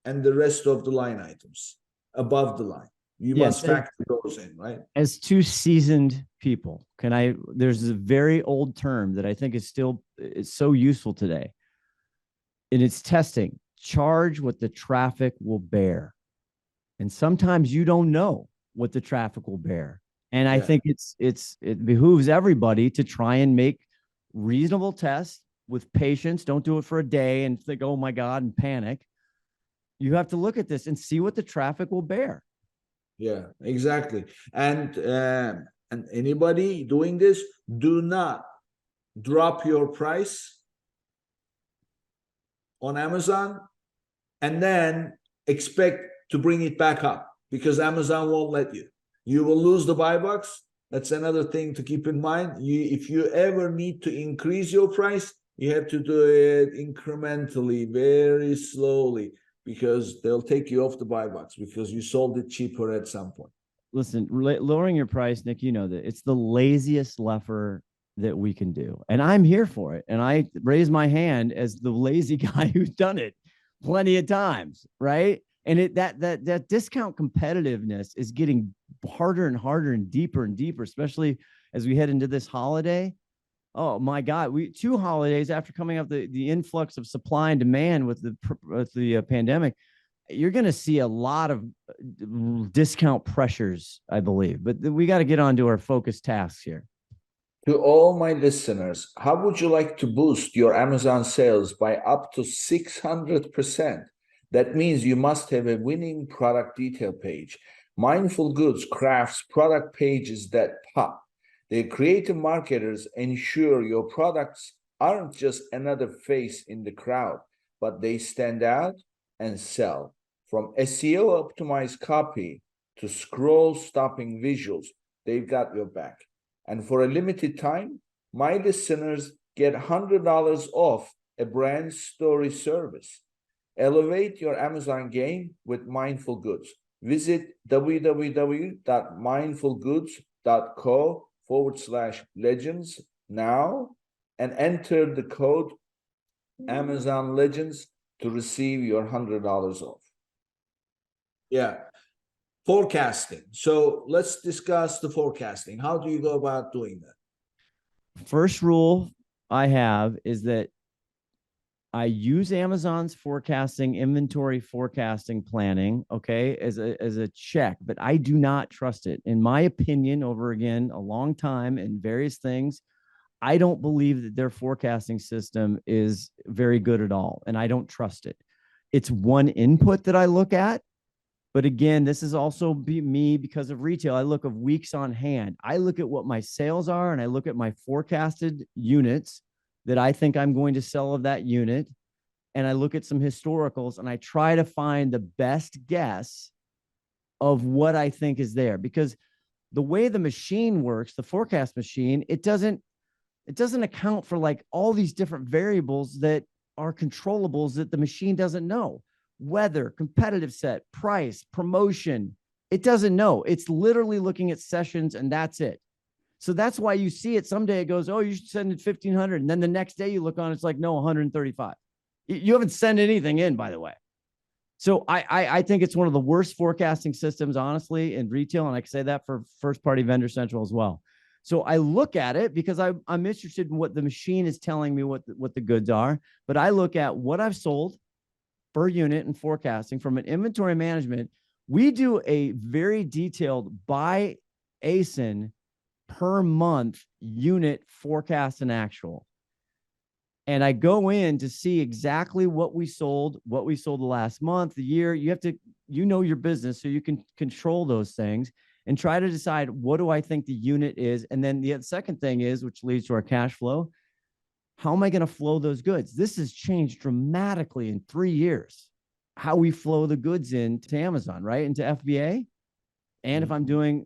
Speaker 2: and the rest of the line items above the line. You must factor those in, right?
Speaker 3: As two seasoned people, there's a very old term that I think is so useful today. And it's testing. Charge what the traffic will bear. And sometimes you don't know what the traffic will bear. And I think it behooves everybody to try and make reasonable tests with patience. Don't do it for a day and think, oh my God, and panic. You have to look at this and see what the traffic will bear.
Speaker 2: Yeah, exactly. And anybody doing this, do not drop your price on Amazon and then expect to bring it back up, because Amazon won't let you. You will lose the buy box. That's another thing to keep in mind. If you ever need to increase your price, you have to do it incrementally, very slowly, because they'll take you off the buy box because you sold it cheaper at some point.
Speaker 3: Listen, lowering your price, Nick, you know that it's the laziest lever that we can do. And I'm here for it. And I raise my hand as the lazy guy who's done it plenty of times, right? And that discount competitiveness is getting harder and harder and deeper, especially as we head into this holiday. Oh my God, 2 holidays after coming up the influx of supply and demand with the pandemic, you're going to see a lot of discount pressures, I believe. But we got to get on to our focus tasks here.
Speaker 2: To all my listeners, how would you like to boost your Amazon sales by up to 600%? That means you must have a winning product detail page. Mindful Goods crafts product pages that pop. Their creative marketers ensure your products aren't just another face in the crowd, but they stand out and sell. From SEO optimized copy to scroll stopping visuals, they've got your back. And for a limited time, my listeners get $100 off a brand story service. Elevate your Amazon game with Mindful Goods. Visit www.mindfulgoods.co/legends now and enter the code Amazon Legends to receive your $100 off. Yeah. Forecasting. So let's discuss the forecasting. How do you go about doing that?
Speaker 3: First rule I have is that I use Amazon's forecasting, inventory forecasting planning, okay, as a check, but I do not trust it. In my opinion, over again, a long time and various things, I don't believe that their forecasting system is very good at all, and I don't trust it. It's one input that I look at, but again, this is also me because of retail. I look at weeks on hand. I look at what my sales are, and I look at my forecasted units that I think I'm going to sell of that unit. And I look at some historicals and I try to find the best guess of what I think is there, because the way the machine works, the forecast machine, it doesn't account for like all these different variables that are controllables that the machine doesn't know. Weather, competitive set, price, promotion. It doesn't know. It's literally looking at sessions and that's it. So that's why you see it. Someday it goes, oh, you should send it 1,500. And then the next day you look on, it's like, no, 135. You haven't sent anything in, by the way. So I think it's one of the worst forecasting systems, honestly, in retail. And I can say that for first party vendor central as well. So I look at it because I'm interested in what the machine is telling me what the goods are. But I look at what I've sold per unit and forecasting from an inventory management. We do a very detailed by ASIN per month unit forecast and actual. And I go in to see exactly what we sold the last month, the year. You have to, your business so you can control those things and try to decide what do I think the unit is. And then the second thing is, which leads to our cash flow, How am I going to flow those goods? This has changed dramatically in 3 years, how we flow the goods into Amazon, right? Into FBA. And if I'm doing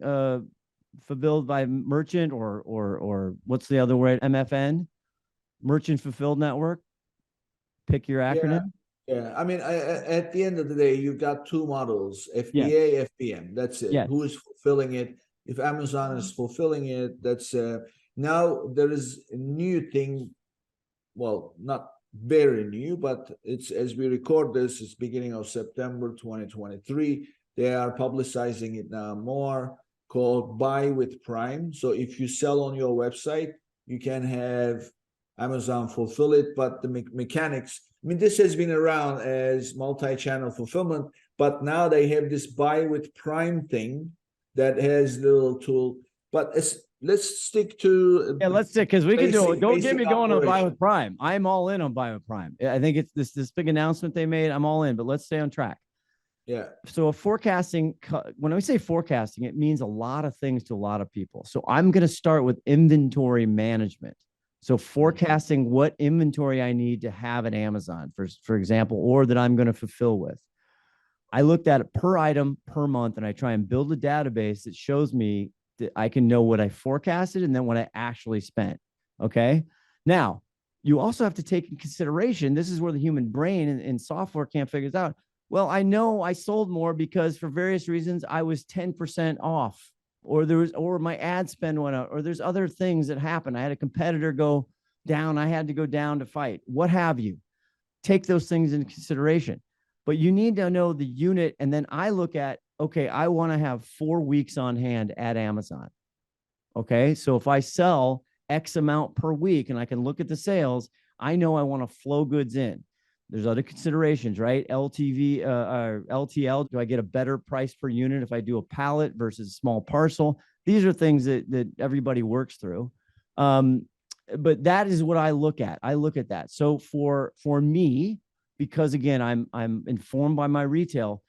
Speaker 3: fulfilled by merchant or what's the other word? MFN, merchant fulfilled network. Pick your acronym.
Speaker 2: Yeah. I mean, at the end of the day, you've got two models, FBA, FBM. That's it.
Speaker 3: Yeah.
Speaker 2: Who is fulfilling it? If Amazon is fulfilling it, that's now there is a new thing. Well, not very new, but it's, as we record this, it's beginning of September 2023. They are publicizing it now more, called Buy with Prime. So if you sell on your website, you can have Amazon fulfill it, but the mechanics, I mean, this has been around as multi-channel fulfillment, but now they have this Buy with Prime thing that has little tool. But let's stick to
Speaker 3: let's stick, because we can do it. Don't get
Speaker 2: basic
Speaker 3: me going on Buy
Speaker 2: operation.
Speaker 3: with Prime. I'm all in on Buy with Prime. I think it's this big announcement they made. I'm all in, but let's stay on track.
Speaker 2: Yeah.
Speaker 3: So a forecasting, when we say forecasting, it means a lot of things to a lot of people. So I'm going to start with inventory management. So forecasting what inventory I need to have at Amazon, for example, or that I'm going to fulfill with. I looked at it per item per month, and I try and build a database that shows me that I can know what I forecasted and then what I actually spent. Okay. Now, you also have to take in consideration, this is where the human brain and software can't figure it out. Well, I know I sold more because for various reasons I was 10% off, or my ad spend went up, or there's other things that happened. I had a competitor go down. I had to go down to fight, what have you. Take those things into consideration, but you need to know the unit. And then I look at, okay, I want to have 4 weeks on hand at Amazon. Okay. So if I sell X amount per week and I can look at the sales, I know I want to flow goods in. There's other considerations, right? LTV or LTL. Do I get a better price per unit if I do a pallet versus a small parcel? These are things that everybody works through. But that is what I look at. I look at that. So for me, because again, I'm informed by my retail,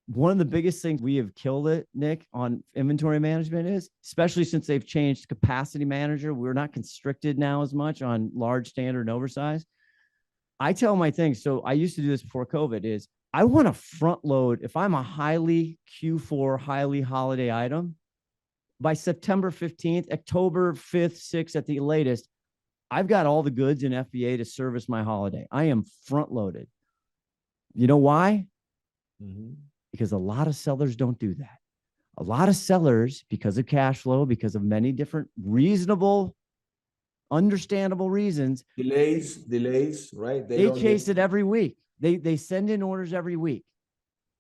Speaker 3: one of the biggest things we have killed it, Nick, on inventory management is, especially since they've changed capacity manager, we're not constricted now as much on large, standard, and oversized. I tell my things. So I used to do this before COVID, is I want to front load. If I'm a highly Q4, highly holiday item, by September 15th, October 5th, 6th at the latest, I've got all the goods in FBA to service my holiday. I am front loaded. You know why? Because a lot of sellers don't do that. A lot of sellers, because of cash flow, because of many different reasonable, understandable reasons,
Speaker 2: delays, right?
Speaker 3: They chase it every week. They send in orders every week.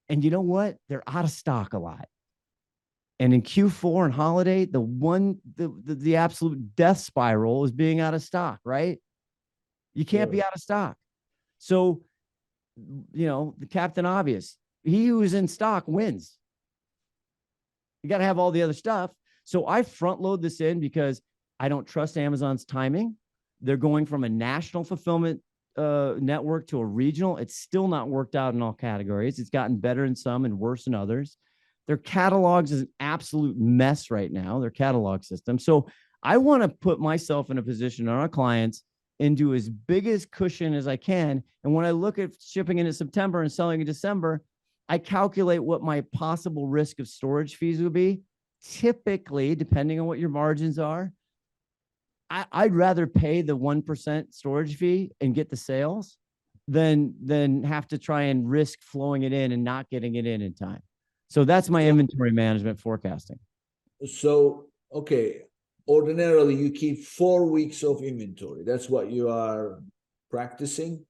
Speaker 3: And you know what? They're out of stock a lot. And in Q4 and holiday, the absolute death spiral is being out of stock, right? You can't be out of stock. So, the Captain Obvious, he who is in stock wins. You got to have all the other stuff. So I front load this in because I don't trust Amazon's timing. They're going from a national fulfillment network to a regional. It's still not worked out in all categories. It's gotten better in some and worse in others. Their catalogs is an absolute mess right now, their catalog system. So I want to put myself in a position on our clients into as big as cushion as I can. And when I look at shipping into September and selling in December, I calculate what my possible risk of storage fees would be. Typically, depending on what your margins are, I'd rather pay the 1% storage fee and get the sales than have to try and risk flowing it in and not getting it in time. So that's my inventory management forecasting.
Speaker 2: So, okay, ordinarily you keep 4 weeks of inventory. That's what you are practicing?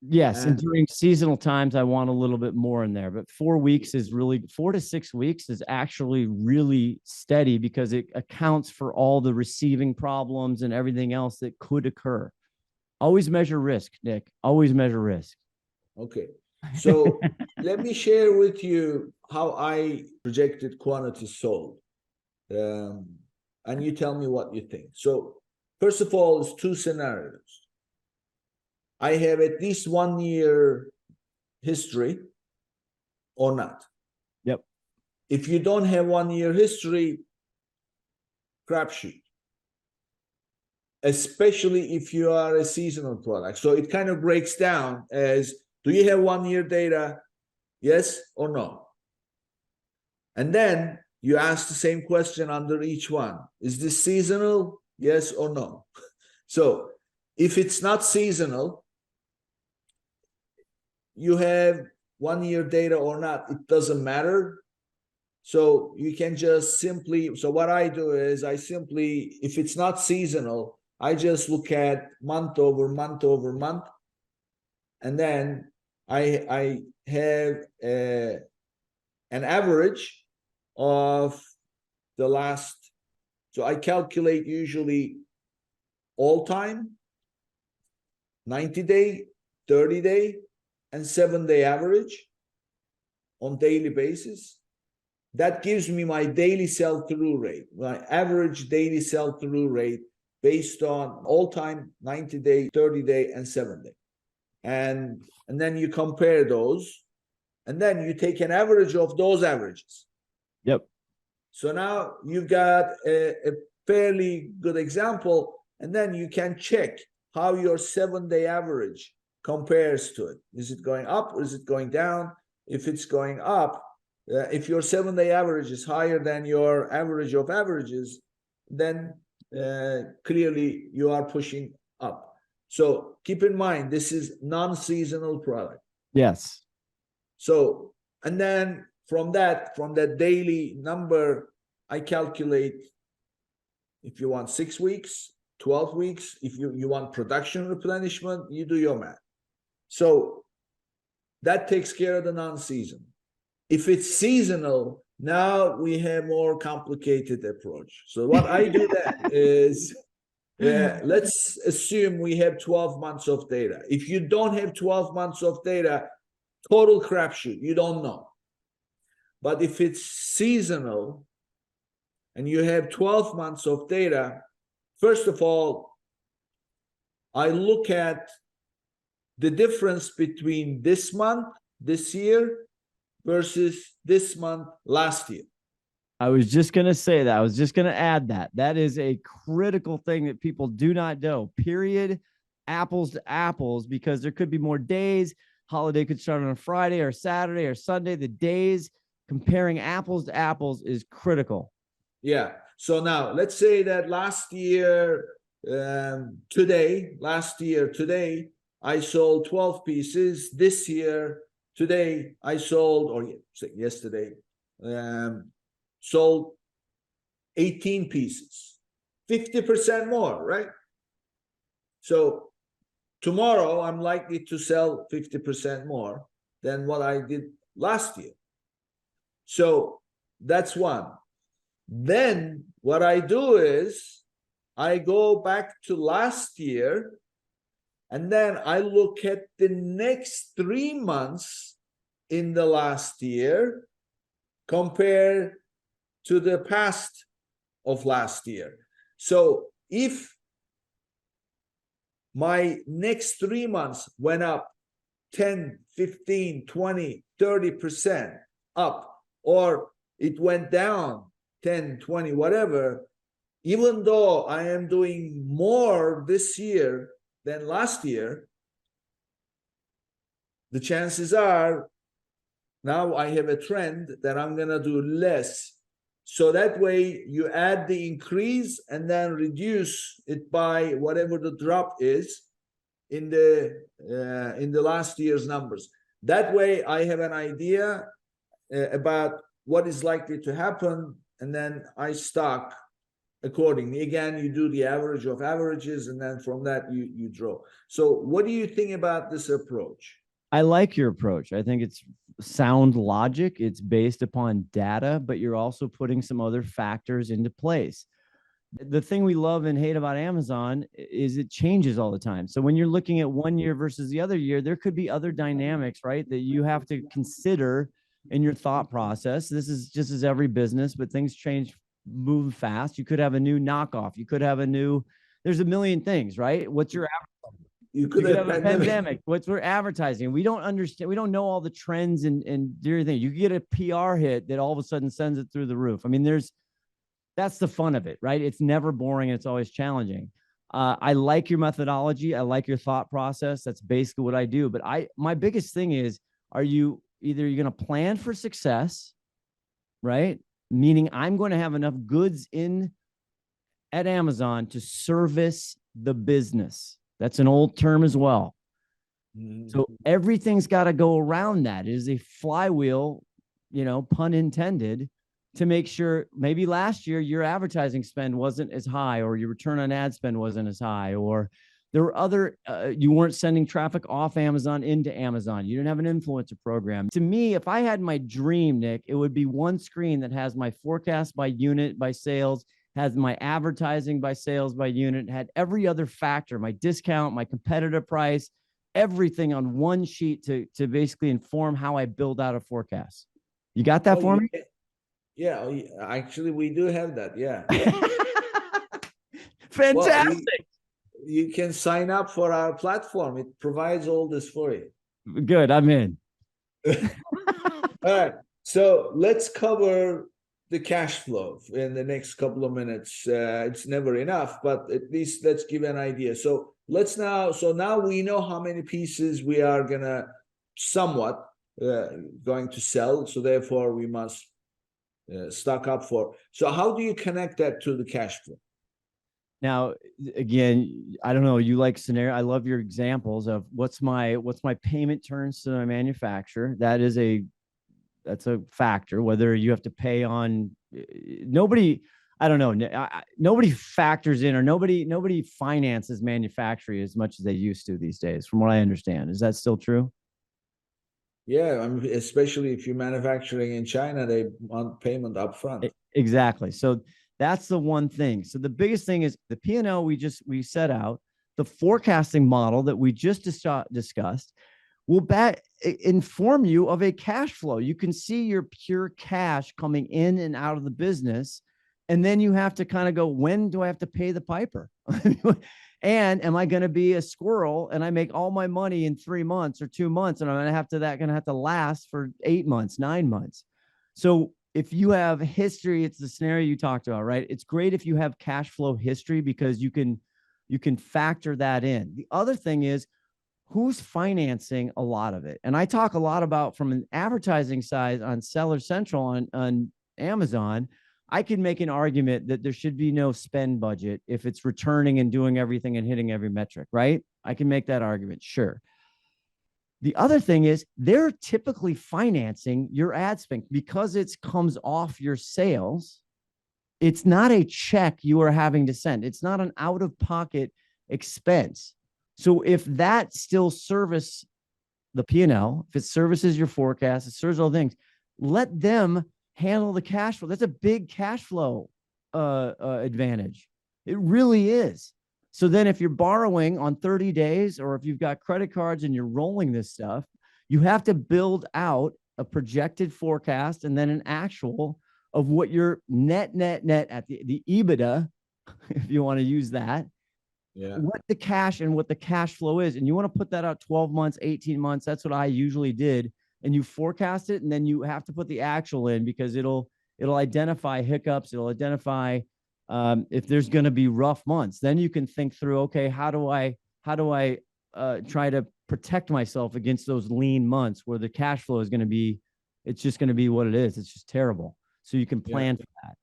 Speaker 3: Yes, and during seasonal times, I want a little bit more in there, but 4 weeks is really, 4 to 6 weeks is actually really steady because it accounts for all the receiving problems and everything else that could occur. Always measure risk, Nick. Always measure risk.
Speaker 2: Okay. So let me share with you how I projected quantity sold. And you tell me what you think. So first of all, it's 2 scenarios. I have at least 1 year history or not.
Speaker 3: Yep.
Speaker 2: If you don't have 1 year history, crapshoot. especially if you are a seasonal product. So it kind of breaks down as, do you have 1 year data? Yes or no? And then you ask the same question under each one. Is this seasonal? Yes or no? So if it's not seasonal, you have 1 year data or not, it doesn't matter. So you can just simply, so what I do is I simply, if it's not seasonal, I just look at month over month over month. And then I have an average of the last, so I calculate usually all time, 90-day, 30-day, and 7-day average on daily basis. That gives me my daily sell-through rate, my average daily sell-through rate based on all time, 90-day, 30-day, and 7-day. And then you compare those, and then you take an average of those averages.
Speaker 3: Yep.
Speaker 2: So now you've got a fairly good example, and then you can check how your 7-day average compares to it. Is it going up or is it going down? If it's going up, if your 7-day average is higher than your average of averages, then clearly you are pushing up. So keep in mind, this is non-seasonal product.
Speaker 3: Yes.
Speaker 2: So, and then from that daily number, I calculate if you want 6 weeks, 12 weeks, if you want production replenishment, you do your math. So that takes care of the non-season. If it's seasonal, now we have more complicated approach. So what I do then is, let's assume we have 12 months of data. If you don't have 12 months of data, total crapshoot, you don't know. But if it's seasonal and you have 12 months of data, first of all, I look at the difference between this month, this year, versus this month last year.
Speaker 3: I was just going to say that. I was just going to add that. That is a critical thing that people do not know. Period. Apples to apples, because there could be more days. Holiday could start on a Friday or Saturday or Sunday. The days, comparing apples to apples is critical.
Speaker 2: Yeah. So now let's say that last year, today, I sold 12 pieces. This year, today, I sold, or yesterday, sold 18 pieces, 50% more, right? So tomorrow, I'm likely to sell 50% more than what I did last year. So that's one. Then what I do is I go back to last year, and then I look at the next 3 months in the last year compared to the past of last year. So if my next 3 months went up 10, 15, 20, 30% up, or it went down 10, 20, whatever, even though I am doing more this year than last year, the chances are now I have a trend that I'm going to do less. So that way you add the increase and then reduce it by whatever the drop is in the last year's numbers. That way I have an idea about what is likely to happen, and then I stock accordingly. Again, you do the average of averages, and then from that you draw. So what do you think about this approach?
Speaker 3: I like your approach. I think it's sound logic. It's based upon data, but you're also putting some other factors into place. The thing we love and hate about Amazon is it changes all the time. So when you're looking at 1 year versus the other year, there could be other dynamics, right, that you have to consider in your thought process. This is just as every business, but things change, move fast. You could have a new knockoff. You could have a new, there's a million things, right? What's your
Speaker 2: You could have
Speaker 3: a pandemic. What's we're advertising? We don't understand. We don't know all the trends and everything. You get a PR hit that all of a sudden sends it through the roof. I mean, that's the fun of it, right? It's never boring. It's always challenging. I like your methodology. I like your thought process. That's basically what I do. But my biggest thing is, are you either you're going to plan for success, right? Meaning I'm going to have enough goods in at Amazon to service the business. That's an old term as well. So everything's got to go around that. It is a flywheel, pun intended, to make sure maybe last year your advertising spend wasn't as high, or your return on ad spend wasn't as high, or there were other, you weren't sending traffic off Amazon into Amazon. You didn't have an influencer program. To me, if I had my dream, Nick, it would be one screen that has my forecast by unit, by sales, has my advertising by sales, by unit, had every other factor, my discount, my competitive price, everything on one sheet to basically inform how I build out a forecast. You got that for me?
Speaker 2: Yeah, actually, we do have that. Yeah.
Speaker 3: Fantastic.
Speaker 2: Well, you can sign up for our platform. It provides all this for you.
Speaker 3: Good. I'm in.
Speaker 2: All right. So let's cover the cash flow in the next couple of minutes. It's never enough, but at least let's give an idea. So now we know how many pieces we are gonna somewhat going to sell. So therefore we must stock up for. So how do you connect that to the cash flow?
Speaker 3: Now, again, I don't know, you like scenario. I love your examples of what's my payment terms to my manufacturer. That's a factor, whether you have to pay on nobody. I don't know. Nobody factors in, or nobody finances manufacturing as much as they used to these days, from what I understand. Is that still true?
Speaker 2: Yeah, I mean, especially if you're manufacturing in China, they want payment up front.
Speaker 3: Exactly. So that's the one thing. So the biggest thing is the P&L we set out, the forecasting model that we just discussed will inform you of a cash flow. You can see your pure cash coming in and out of the business. And then you have to kind of go, when do I have to pay the piper? And am I going to be a squirrel and I make all my money in 3 months or 2 months, and I'm going to have to last for 8 months, 9 months. So if you have history, it's the scenario you talked about, right? It's great if you have cash flow history, because you can factor that in. The other thing is, who's financing a lot of it? And I talk a lot about, from an advertising side on Seller Central on Amazon, I can make an argument that there should be no spend budget if it's returning and doing everything and hitting every metric, right? I can make that argument, sure. The other thing is, they're typically financing your ad spend because it comes off your sales. It's not a check you are having to send. It's not an out-of-pocket expense. So if that still service the P&L, if it services your forecast, it serves all things, let them handle the cash flow. That's a big cash flow advantage. It really is. So then if you're borrowing on 30 days, or if you've got credit cards and you're rolling this stuff, you have to build out a projected forecast and then an actual of what your net at the EBITDA, if you want to use that, what the cash and what the cash flow is. And you want to put that out 12 months, 18 months. That's what I usually did. And you forecast it, and then you have to put the actual in, because it'll identify hiccups. It'll identify if there's going to be rough months. Then you can think through, okay, how do I try to protect myself against those lean months where the cash flow is going to be, it's just going to be what it is. It's just terrible. So you can plan for that.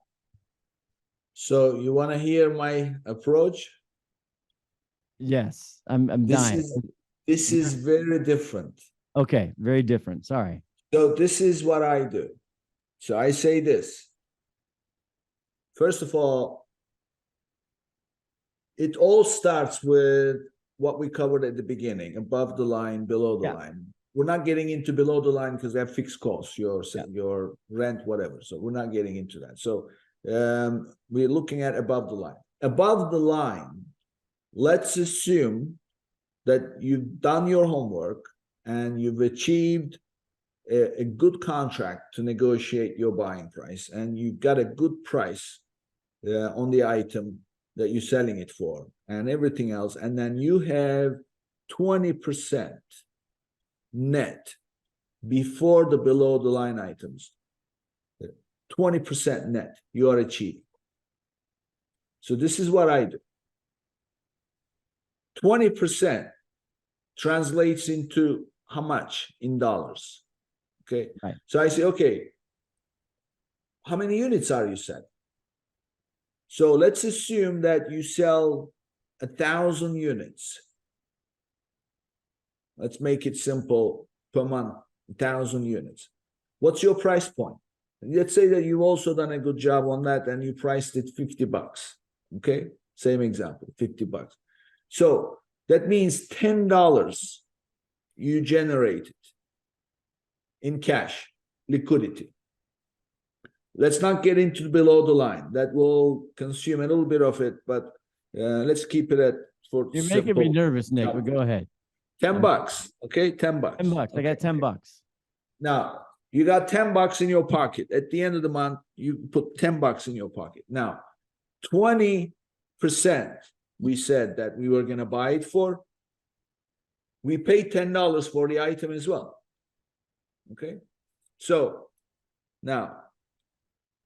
Speaker 2: So you want to hear my approach?
Speaker 3: Yes, I'm dying.
Speaker 2: This is very different.
Speaker 3: Okay, very different. Sorry.
Speaker 2: So this is what I do. So I say this. First of all, it all starts with what we covered at the beginning: above the line, below the line. We're not getting into below the line because they have fixed costs, your rent, whatever. So we're not getting into that. So we're looking at above the line. Above the line, let's assume that you've done your homework and you've achieved a good contract to negotiate your buying price, and you've got a good price on the item that you're selling it for and everything else, and then you have 20% net before the below the line items. 20% net you are achieving. So this is what I do. 20% translates into how much in dollars? Okay.
Speaker 3: Right.
Speaker 2: So I say, okay, how many units are you selling? So let's assume that you sell 1,000 units. Let's make it simple, per month, 1,000 units. What's your price point? Let's say that you've also done a good job on that and you priced it $50. Okay, same example, $50. So that means $10 you generated in cash, liquidity. Let's not get into below the line. That will consume a little bit of it, but let's keep it at for
Speaker 3: You're making me nervous, Nick, but go ahead.
Speaker 2: $10, okay, $10.
Speaker 3: $10.
Speaker 2: Okay.
Speaker 3: I got $10.
Speaker 2: Now, you got $10 in your pocket. At the end of the month, you put $10 in your pocket. Now, 20% we said that we were going to buy it for. We pay $10 for the item as well. Okay? So, now,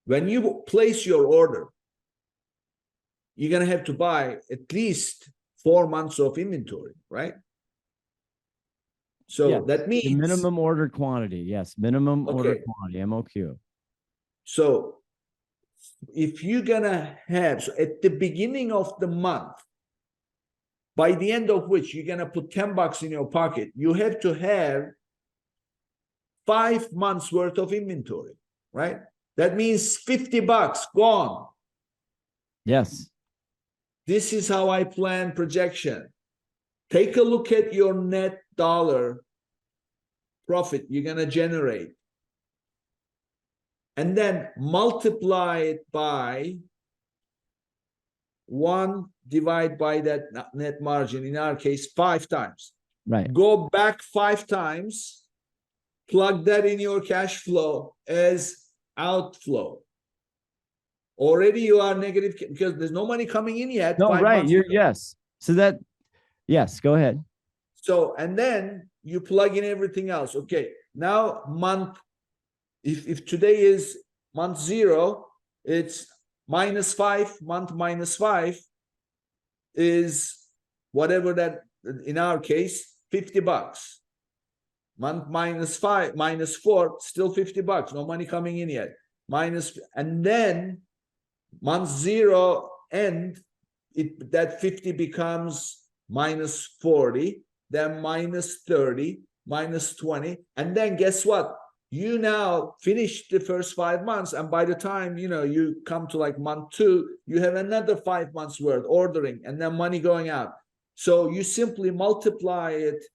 Speaker 2: when you place your order, you're going to have to buy at least 4 months of inventory, right? So
Speaker 3: yes,
Speaker 2: that means
Speaker 3: the minimum order quantity. Yes, minimum order
Speaker 2: Okay.
Speaker 3: quantity, MOQ.
Speaker 2: So if you're gonna have, so at the beginning of the month, by the end of which you're gonna put $10 in your pocket, you have to have 5 months worth of inventory, right? That means $50 gone.
Speaker 3: Yes.
Speaker 2: This is how I plan projection. Take a look at your net dollar profit you're gonna generate, and then multiply it by 1, divide by that net margin, in our case, 5 times.
Speaker 3: Right.
Speaker 2: Go back 5 times, plug that in your cash flow as outflow. Already you are negative because there's no money coming in yet.
Speaker 3: No,
Speaker 2: 5
Speaker 3: right.
Speaker 2: months
Speaker 3: You're
Speaker 2: ago.
Speaker 3: yes. So that yes, go ahead.
Speaker 2: So, and then you plug in everything else. Okay, now month, if today is month 0, it's -5, month -5 is whatever that, in our case, $50. Month -5, -4, still $50, no money coming in yet. And then month 0 end, that 50 becomes -40, then -30, -20, and then guess what? You now finish the first 5 months, and by the time you come to like month 2, you have another 5 months worth ordering, and then money going out. So you simply multiply it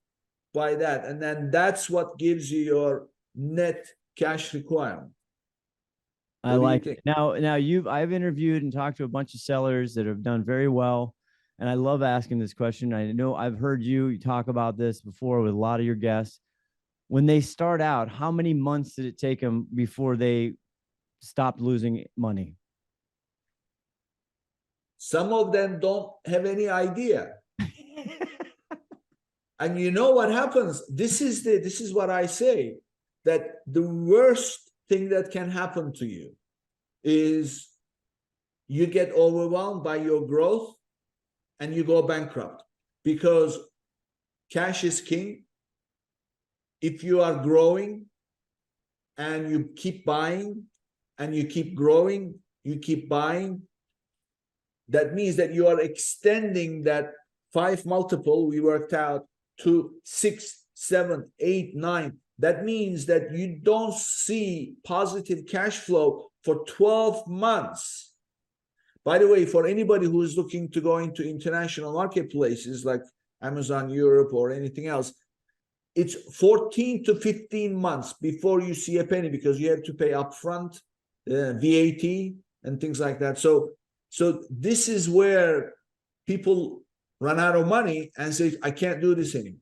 Speaker 2: by that, and then that's what gives you your net cash requirement.
Speaker 3: I like it. Now I've interviewed and talked to a bunch of sellers that have done very well. And I love asking this question. I know I've heard you talk about this before with a lot of your guests. When they start out, how many months did it take them before they stopped losing money?
Speaker 2: Some of them don't have any idea. And you know what happens? This is what I say, that the worst thing that can happen to you is you get overwhelmed by your growth and you go bankrupt, because cash is king. If you are growing and you keep buying and you keep growing, you keep buying, that means that you are extending that 5 multiple we worked out to 6, 7, 8, 9. That means that you don't see positive cash flow for 12 months. By the way, for anybody who is looking to go into international marketplaces like Amazon Europe or anything else, it's 14 to 15 months before you see a penny, because you have to pay upfront, VAT and things like that. So this is where people run out of money and say, I can't do this anymore.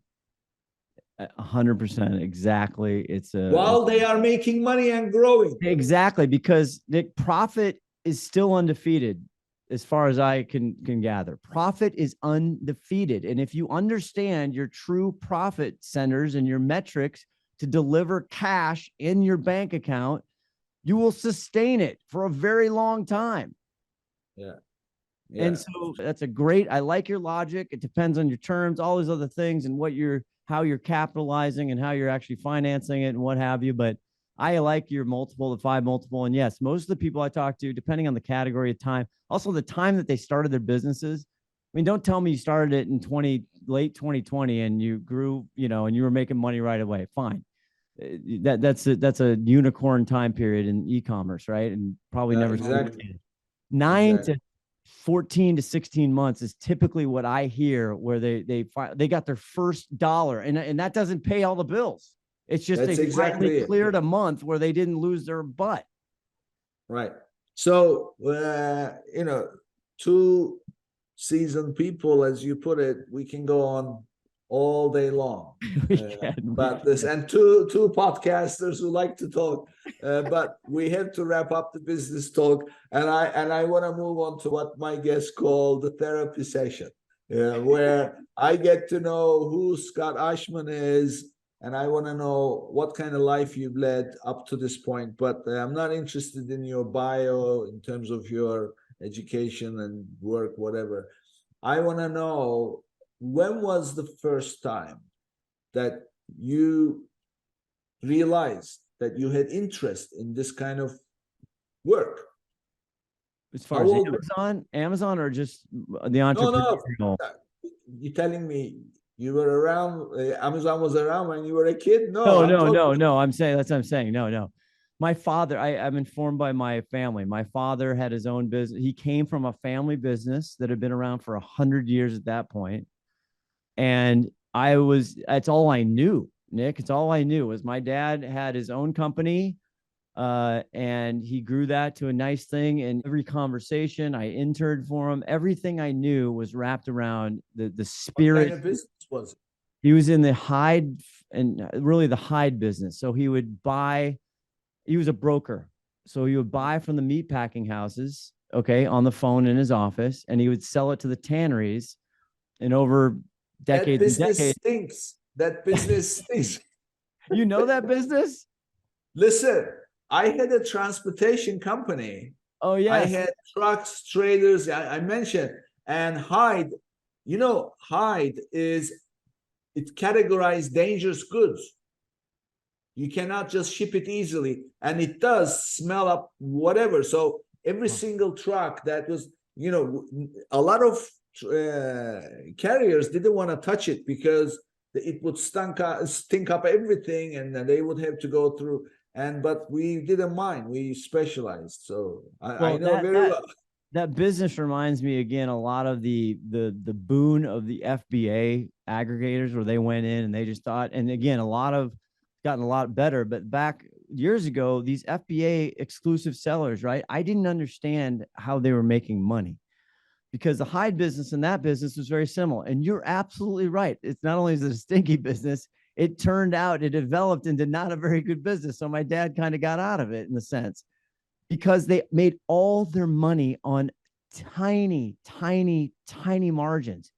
Speaker 3: 100%. Exactly.
Speaker 2: While they are making money and growing.
Speaker 3: Exactly. Because Nick, profit is still undefeated as far as I can gather. Profit is undefeated. And if you understand your true profit centers and your metrics to deliver cash in your bank account, you will sustain it for a very long time.
Speaker 2: Yeah.
Speaker 3: And so that's I like your logic. It depends on your terms, all these other things, and how you're capitalizing and how you're actually financing it and what have you. But I like your multiple, the 5 multiple. And yes, most of the people I talk to, depending on the category of time, also the time that they started their businesses. I mean, don't tell me you started it in late 2020 and you grew, and you were making money right away. Fine. That's a unicorn time period in e-commerce, right? And probably never
Speaker 2: exactly.
Speaker 3: 9 to 14 to 16 months is typically what I hear, where they got their first dollar, and that doesn't pay all the bills. It's just they finally cleared a month where they didn't lose their butt.
Speaker 2: Right. So, 2 seasoned people, as you put it, we can go on all day long. But this, and two podcasters who like to talk, but we have to wrap up the business talk, and I want to move on to what my guest called the therapy session, where I get to know who Scott Ohsman is, and I want to know what kind of life you've led up to this point. But I'm not interested in your bio in terms of your education and work, whatever. I want to know, when was the first time that you realized that you had interest in this kind of work?
Speaker 3: As far as Amazon, or just the entrepreneurial?
Speaker 2: No. You're telling me you were around, Amazon was around when you were a kid?
Speaker 3: No. I'm saying, that's what I'm saying. No. My father, I'm informed by my family. My father had his own business. He came from a family business that had been around for 100 years at that point. And that's all I knew, Nick. It's all I knew was my dad had his own company, and he grew that to a nice thing. And every conversation I interned for him, everything I knew was wrapped around the spirit.
Speaker 2: What kind of business was it?
Speaker 3: He was in the hide business. So he was a broker. So he would buy from the meat packing houses, on the phone in his office, and he would sell it to the tanneries. And over decades and decades.
Speaker 2: That business stinks.
Speaker 3: You know that business?
Speaker 2: Listen, I had a transportation company.
Speaker 3: Oh, yeah.
Speaker 2: I had trucks, trailers, I mentioned, and hide. Hide it categorized dangerous goods. You cannot just ship it easily, and it does smell up whatever. So every single truck that was, a lot of carriers didn't want to touch it because it would stink up everything, and they would have to go through. But we didn't mind. We specialized. So I know very well.
Speaker 3: That business reminds me again a lot of the boon of the FBA aggregators, where they went in and they just thought, and again, gotten a lot better, but back years ago, these FBA exclusive sellers, right? I didn't understand how they were making money, because the hide business and that business was very similar. And you're absolutely right. It's not only is it a stinky business, it developed into not a very good business. So my dad kind of got out of it in a sense, because they made all their money on tiny, tiny, tiny margins.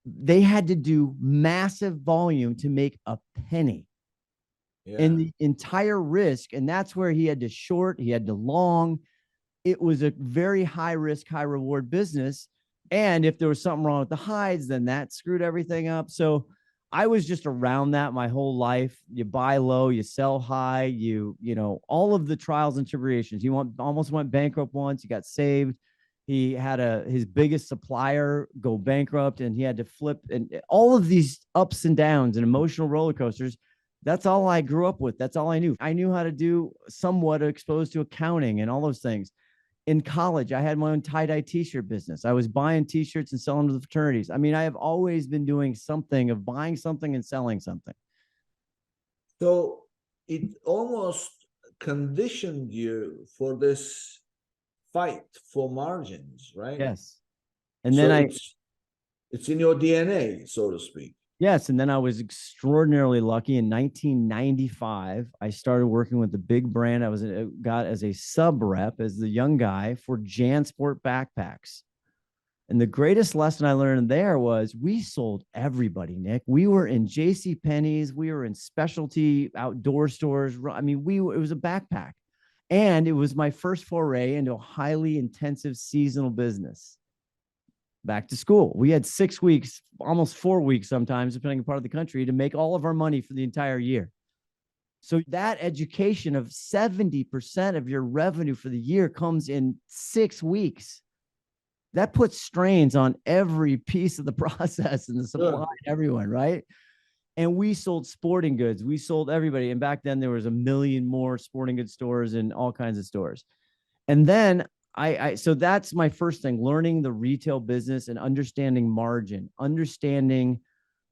Speaker 3: They had to do massive volume to make a penny. And the entire risk. And that's where he had to short, he had to long. It was a very high risk, high reward business. And if there was something wrong with the hides, then that screwed everything up. So I was just around that my whole life. You buy low, you sell high, all of the trials and tribulations. He almost went bankrupt once. He got saved. He had his biggest supplier go bankrupt, and he had to flip, and all of these ups and downs and emotional roller coasters. That's all I grew up with. That's all I knew. I knew how to do somewhat exposed to accounting and all those things. In college, I had my own tie-dye t-shirt business. I was buying t-shirts and selling to the fraternities. I mean, I have always been doing something of buying something and selling something.
Speaker 2: So it almost conditioned you for this fight for margins, right?
Speaker 3: Yes. And then
Speaker 2: it's in your DNA, so to speak.
Speaker 3: Yes. And then I was extraordinarily lucky. In 1995, I started working with the big brand. I got as a sub rep, as the young guy, for JanSport backpacks. And the greatest lesson I learned there was we sold everybody, Nick. We were in JCPenney's. We were in specialty outdoor stores. I mean, it was a backpack. And it was my first foray into a highly intensive seasonal business. back to school. We had 6 weeks, almost 4 weeks sometimes, depending on part of the country, to make all of our money for the entire year. So that education of 70% of your revenue for the year comes in 6 weeks. That puts strains on every piece of the process and the supply, everyone, right? And we sold sporting goods. We sold everybody. And back then there was a million more sporting goods stores and all kinds of stores. And then so that's my first thing, learning the retail business and understanding margin, understanding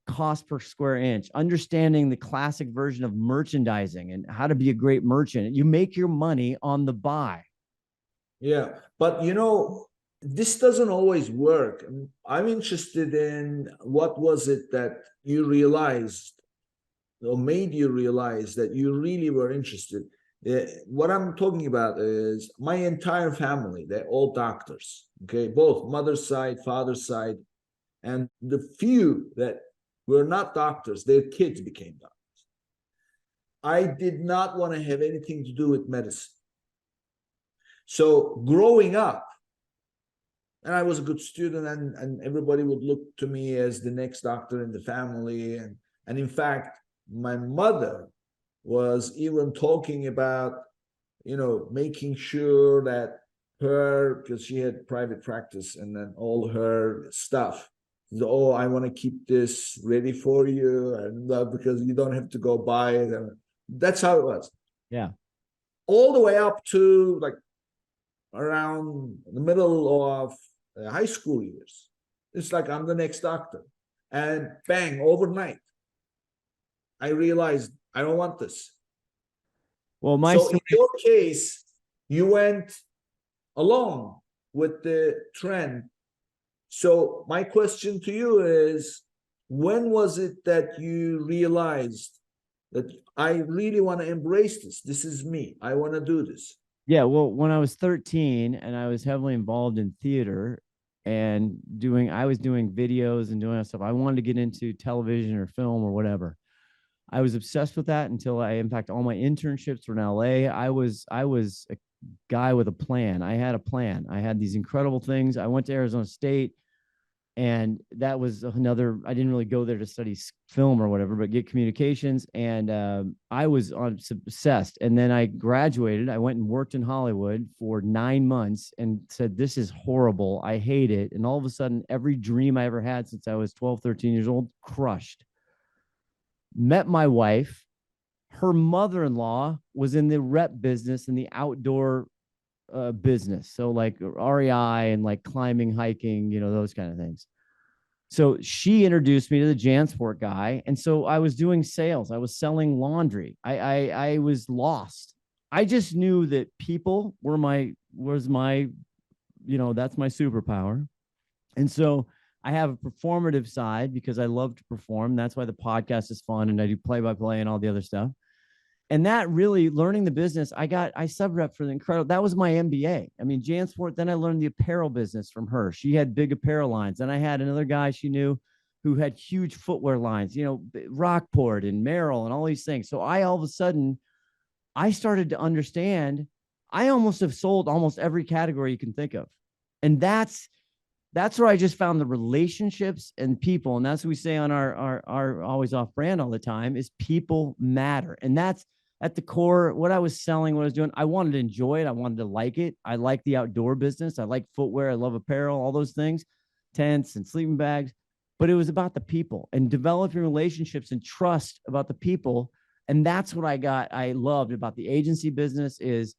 Speaker 3: cost per square inch, understanding the classic version of merchandising and how to be a great merchant. You make your money on the buy.
Speaker 2: Yeah. But this doesn't always work. I'm interested in what was it that you realized or made you realize that you really were interested. What I'm talking about is my entire family, they're all doctors, okay? Both mother's side, father's side. And the few that were not doctors, their kids became doctors. I did not want to have anything to do with medicine. So growing up, and I was a good student, and everybody would look to me as the next doctor in the family. And in fact, my mother was even talking about, making sure that because she had private practice and then all her stuff, oh, I want to keep this ready for you, and because you don't have to go buy it. And that's how it was.
Speaker 3: Yeah.
Speaker 2: All the way up to like around the middle of high school years. It's like I'm the next doctor. And bang, overnight, I realized I don't want this.
Speaker 3: Well,
Speaker 2: so in your case, you went along with the trend. So my question to you is, when was it that you realized that I really want to embrace this? This is me. I want to do this.
Speaker 3: Yeah, well, when I was 13 and I was heavily involved in theater and I was doing videos and doing that stuff. I wanted to get into television or film or whatever. I was obsessed with that until in fact, all my internships were in LA. I was a guy with a plan. I had a plan. I had these incredible things. I went to Arizona State, and that was another, I didn't really go there to study film or whatever, but get communications. And I was obsessed. And then I graduated. I went and worked in Hollywood for 9 months and said, this is horrible. I hate it. And all of a sudden, every dream I ever had since I was 12, 13 years old, crushed. Met my wife. Her mother-in-law was in the rep business, in the outdoor business. So like REI and like climbing, hiking, those kind of things. So she introduced me to the JanSport guy. And so I was doing sales. I was selling laundry. I was lost. I just knew that people was my, that's my superpower. And so I have a performative side because I love to perform. That's why the podcast is fun. And I do play-by-play and all the other stuff. And that really, learning the business, I sub-rep for the incredible, that was my MBA. I mean, JanSport, then I learned the apparel business from her. She had big apparel lines. And I had another guy she knew who had huge footwear lines, Rockport and Merrill and all these things. So all of a sudden, I started to understand, I almost have sold almost every category you can think of. And that's where I just found the relationships and people. And that's what we say on our Always Off brand all the time, is people matter. And that's at the core, what I was selling, what I was doing. I wanted to enjoy it. I wanted to like it. I like the outdoor business. I like footwear. I love apparel, all those things, tents and sleeping bags. But it was about the people and developing relationships and trust about the people. And that's what I loved about the agency business is,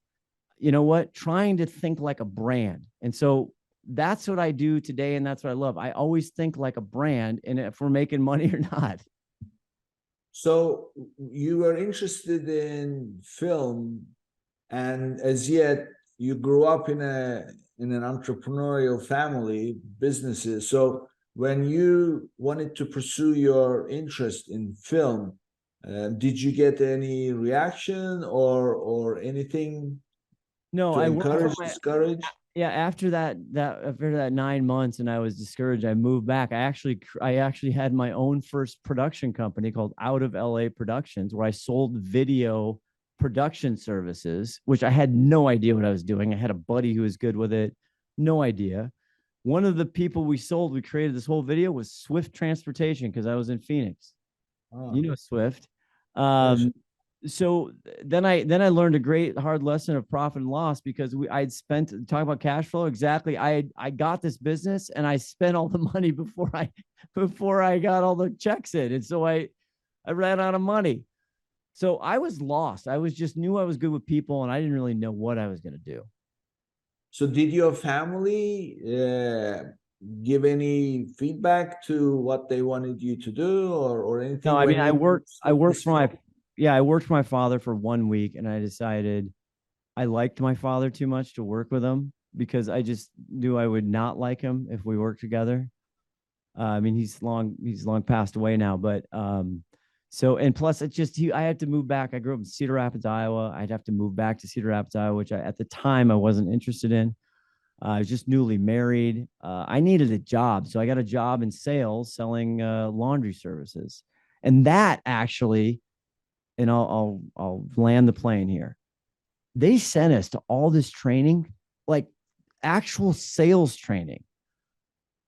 Speaker 3: trying to think like a brand. And so that's what I do today. And that's what I love. I always think like a brand, and if we're making money or not.
Speaker 2: So you were interested in film, and as yet you grew up in an entrepreneurial family, businesses. So when you wanted to pursue your interest in film, did you get any reaction or anything?
Speaker 3: No,
Speaker 2: to
Speaker 3: I
Speaker 2: encourage, discourage?
Speaker 3: Yeah, after that 9 months and I was discouraged, I moved back. I actually had my own first production company called Out of LA Productions, where I sold video production services, which I had no idea what I was doing. I had a buddy who was good with it, no idea. one of the people we created this whole video was Swift Transportation because I was in Phoenix.
Speaker 2: Oh,
Speaker 3: You know Swift.
Speaker 2: course.
Speaker 3: So then I learned a great hard lesson of profit and loss because I'd spent talk about cash flow. Exactly. I got this business and I spent all the money before I got all the checks in. And so I ran out of money. So I was lost. I was just knew I was good with people and I didn't really know what I was going to do.
Speaker 2: So did your family give any feedback to what they wanted you to do or anything?
Speaker 3: No, I mean, I worked for my father for 1 week and I decided I liked my father too much to work with him because I just knew I would not like him if we worked together. I mean, he's long passed away now, but so, and plus I had to move back. I grew up in Cedar Rapids, Iowa. I'd have to move back to Cedar Rapids, Iowa, which at the time I wasn't interested in. I was just newly married. I needed a job. So I got a job in sales selling laundry services. And that actually, and I'll land the plane here. They sent us to all this training, like actual sales training,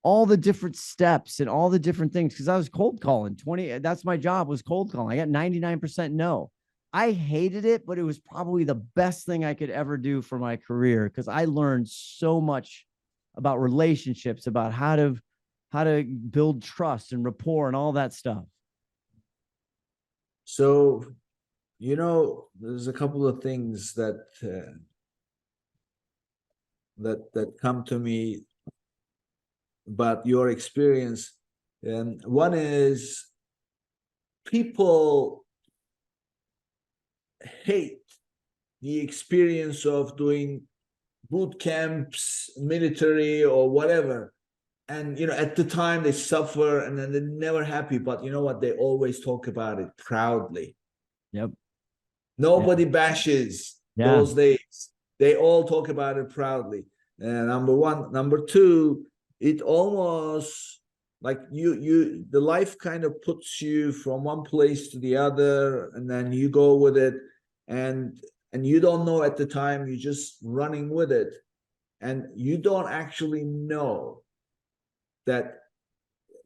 Speaker 3: all the different steps and all the different things. Cause I was cold calling that's my job, was cold calling. I got 99% no. I hated it, but it was probably the best thing I could ever do for my career. Cause I learned so much about relationships, about how to build trust and rapport and all that stuff.
Speaker 2: So, there's a couple of things that come to me about your experience. And one is people hate the experience of doing boot camps, military or whatever. And, at the time they suffer and then they're never happy, but you know what? They always talk about it proudly.
Speaker 3: Yep.
Speaker 2: Nobody bashes those days. They all talk about it proudly. Number one. Number two, it almost like the life kind of puts you from one place to the other, and then you go with it, and you don't know at the time, you're just running with it, and you don't actually know that,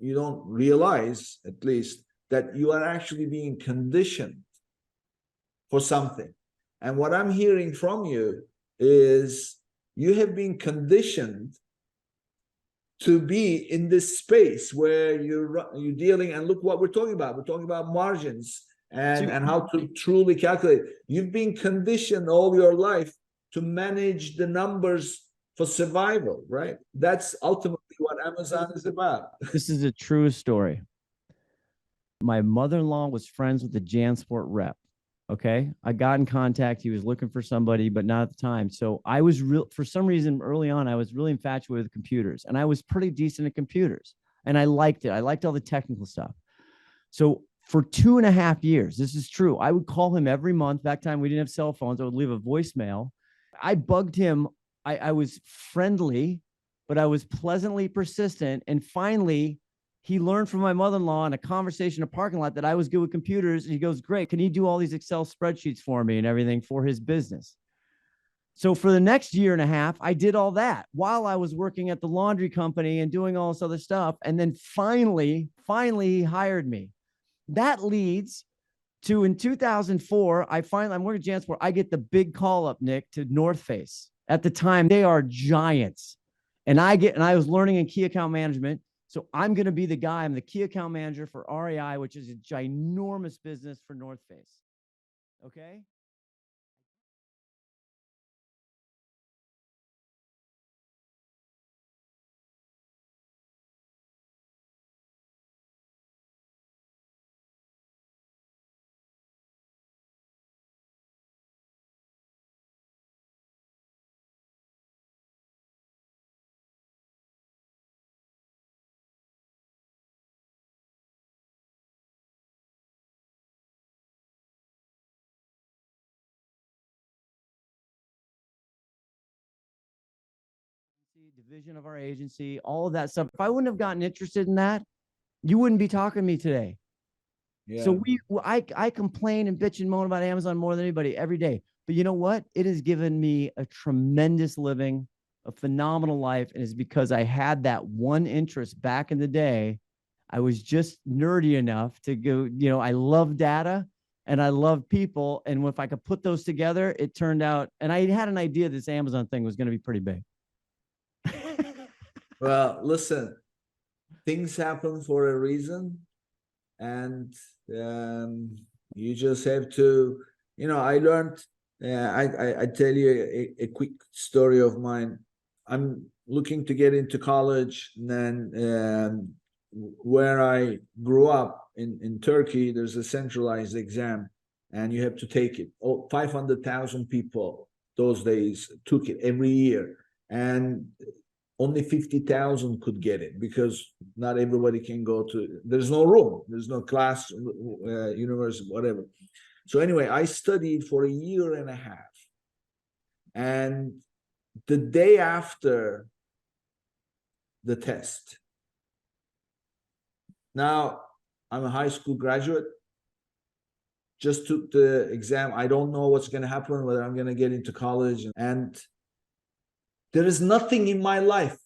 Speaker 2: you don't realize at least that you are actually being conditioned for something. And what I'm hearing from you is you have been conditioned to be in this space where you're dealing, and look what we're talking about. We're talking about margins and how to truly calculate. You've been conditioned all your life to manage the numbers for survival, right? That's ultimately what Amazon is about.
Speaker 3: This is a true story. My mother-in-law was friends with the JanSport rep. Okay. I got in contact. He was looking for somebody, but not at the time. So I was for some reason early on, I was really infatuated with computers and I was pretty decent at computers and I liked it. I liked all the technical stuff. So for 2.5 years, this is true, I would call him every month. Back time we didn't have cell phones. I would leave a voicemail. I bugged him. I was friendly, but I was pleasantly persistent. And finally, he learned from my mother-in-law in a conversation in a parking lot that I was good with computers. And he goes, great. Can you do all these Excel spreadsheets for me and everything for his business? So for the next 1.5 years, I did all that while I was working at the laundry company and doing all this other stuff. And then finally, he hired me. That leads to in 2004, I'm working at JanSport. I get the big call up, Nick, to North Face. At the time, they are giants. And I was learning in key account management. So I'm going to be the guy. I'm the key account manager for REI, which is a ginormous business for North Face. Okay. Division of our agency, all of that stuff. If I wouldn't have gotten interested in that, you wouldn't be talking to me today. Yeah. So I complain and bitch and moan about Amazon more than anybody every day. But you know what? It has given me a tremendous living. a phenomenal life. And it's because I had that one interest back in the day. I was just nerdy enough to go, I love data and I love people. And if I could put those together, it turned out, and I had an idea this Amazon thing was going to be pretty big.
Speaker 2: Well, listen, things happen for a reason. And you just have to, I learned, I tell you a quick story of mine. I'm looking to get into college, and then where I grew up in Turkey, there's a centralized exam, and you have to take it. 500,000 people those days took it every year, and only 50,000 could get it because not everybody can go to, there's no room, there's no class, university, whatever. So anyway, I studied for a year and a half. And the day after the test, now I'm a high school graduate, just took the exam. I don't know what's going to happen, whether I'm going to get into college. And there is nothing in my life,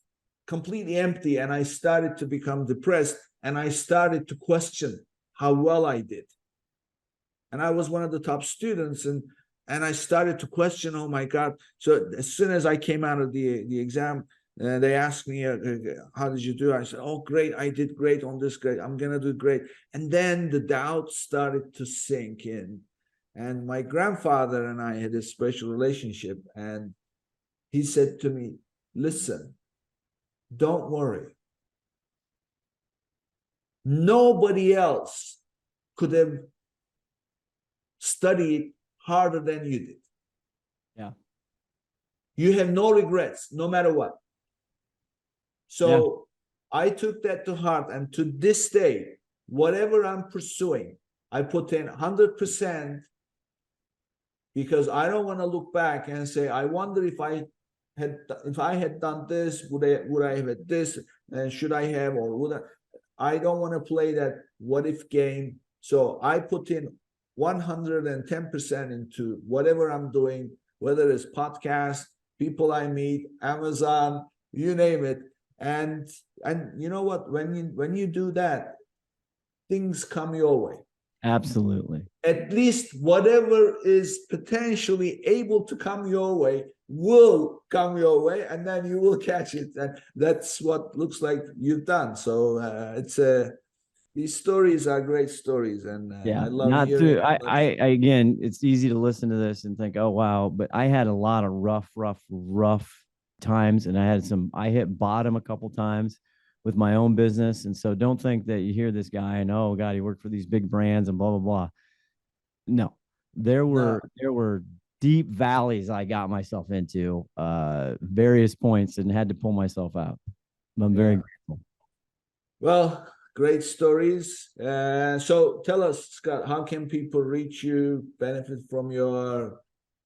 Speaker 2: completely empty. And I started to become depressed, and I started to question how well I did. And I was one of the top students, and I started to question, oh my God. So as soon as I came out of the exam, they asked me, how did you do? I said, oh, great. I did great on this grade. I'm going to do great. And then the doubt started to sink in. And my grandfather and I had a special relationship. And he said to me, listen, don't worry. Nobody else could have studied harder than you did. Yeah. You have no regrets, no matter what. So yeah. I took that to heart. And to this day, whatever I'm pursuing, I put in 100% because I don't want to look back and say, I wonder if I had done this, would I have had this, and should I have, or would I don't want to play that what if game. So I put in 110% into whatever I'm doing, whether it's podcast, people I meet, Amazon, you name it. And you know what, when you do that, things come your way.
Speaker 3: Absolutely.
Speaker 2: At least whatever is potentially able to come your way will come your way, and then you will catch it. And that's what looks like you've done. So these stories are great stories, and
Speaker 3: yeah,
Speaker 2: I love
Speaker 3: not
Speaker 2: hearing.
Speaker 3: to. I again, it's easy to listen to this and think, oh wow, but I had a lot of rough times, and I hit bottom a couple times with my own business. And so don't think that you hear this guy and, oh God, he worked for these big brands and blah blah blah. No, there were deep valleys I got myself into, various points, and had to pull myself out. I'm very grateful.
Speaker 2: Well, great stories. So tell us, Scott, how can people reach you, benefit from your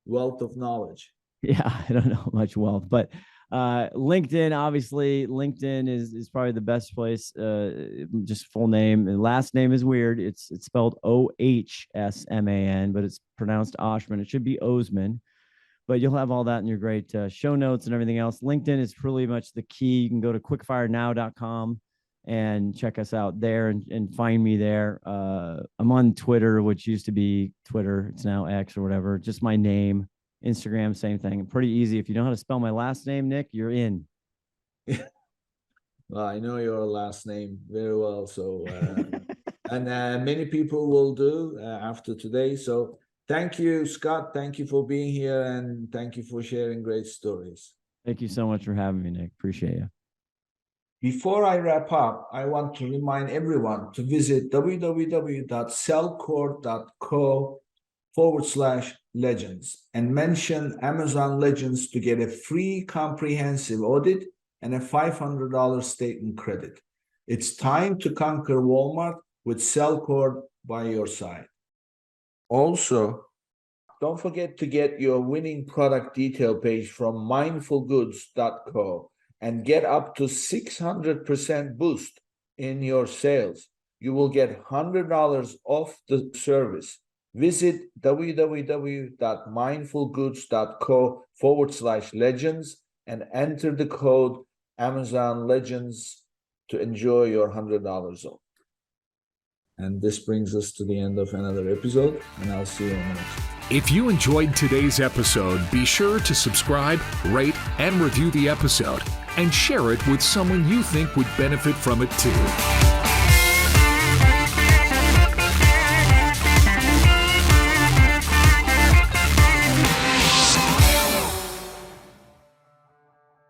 Speaker 2: wealth of knowledge?
Speaker 3: Yeah, I don't know much wealth, but LinkedIn, obviously, LinkedIn is probably the best place. Just full name and last name is weird. It's spelled Ohsman, but it's pronounced Ashman. It should be Ohsman, but you'll have all that in your great show notes and everything else. LinkedIn is pretty much the key. You can go to quickfirenow.com and check us out there and find me there. I'm on Twitter, which used to be Twitter. It's now X or whatever. Just my name. Instagram, same thing. Pretty easy. If you know how to spell my last name, Nick, you're in.
Speaker 2: Well, I know your last name very well. So, and many people will do after today. So thank you, Scott. Thank you for being here, and thank you for sharing great stories.
Speaker 3: Thank you so much for having me, Nick. Appreciate you.
Speaker 2: Before I wrap up, I want to remind everyone to visit www.cellcore.co/legends and mention Amazon Legends to get a free comprehensive audit and a $500 statement credit. It's time to conquer Walmart with Cellcore by your side. Also, don't forget to get your winning product detail page from mindfulgoods.co and get up to 600% boost in your sales. You will get $100 off the service. Visit www.mindfulgoods.co/legends and enter the code Amazon Legends to enjoy your $100 zone. And this brings us to the end of another episode, and I'll see you in the next one.
Speaker 1: If you enjoyed today's episode, be sure to subscribe, rate, and review the episode, and share it with someone you think would benefit from it too.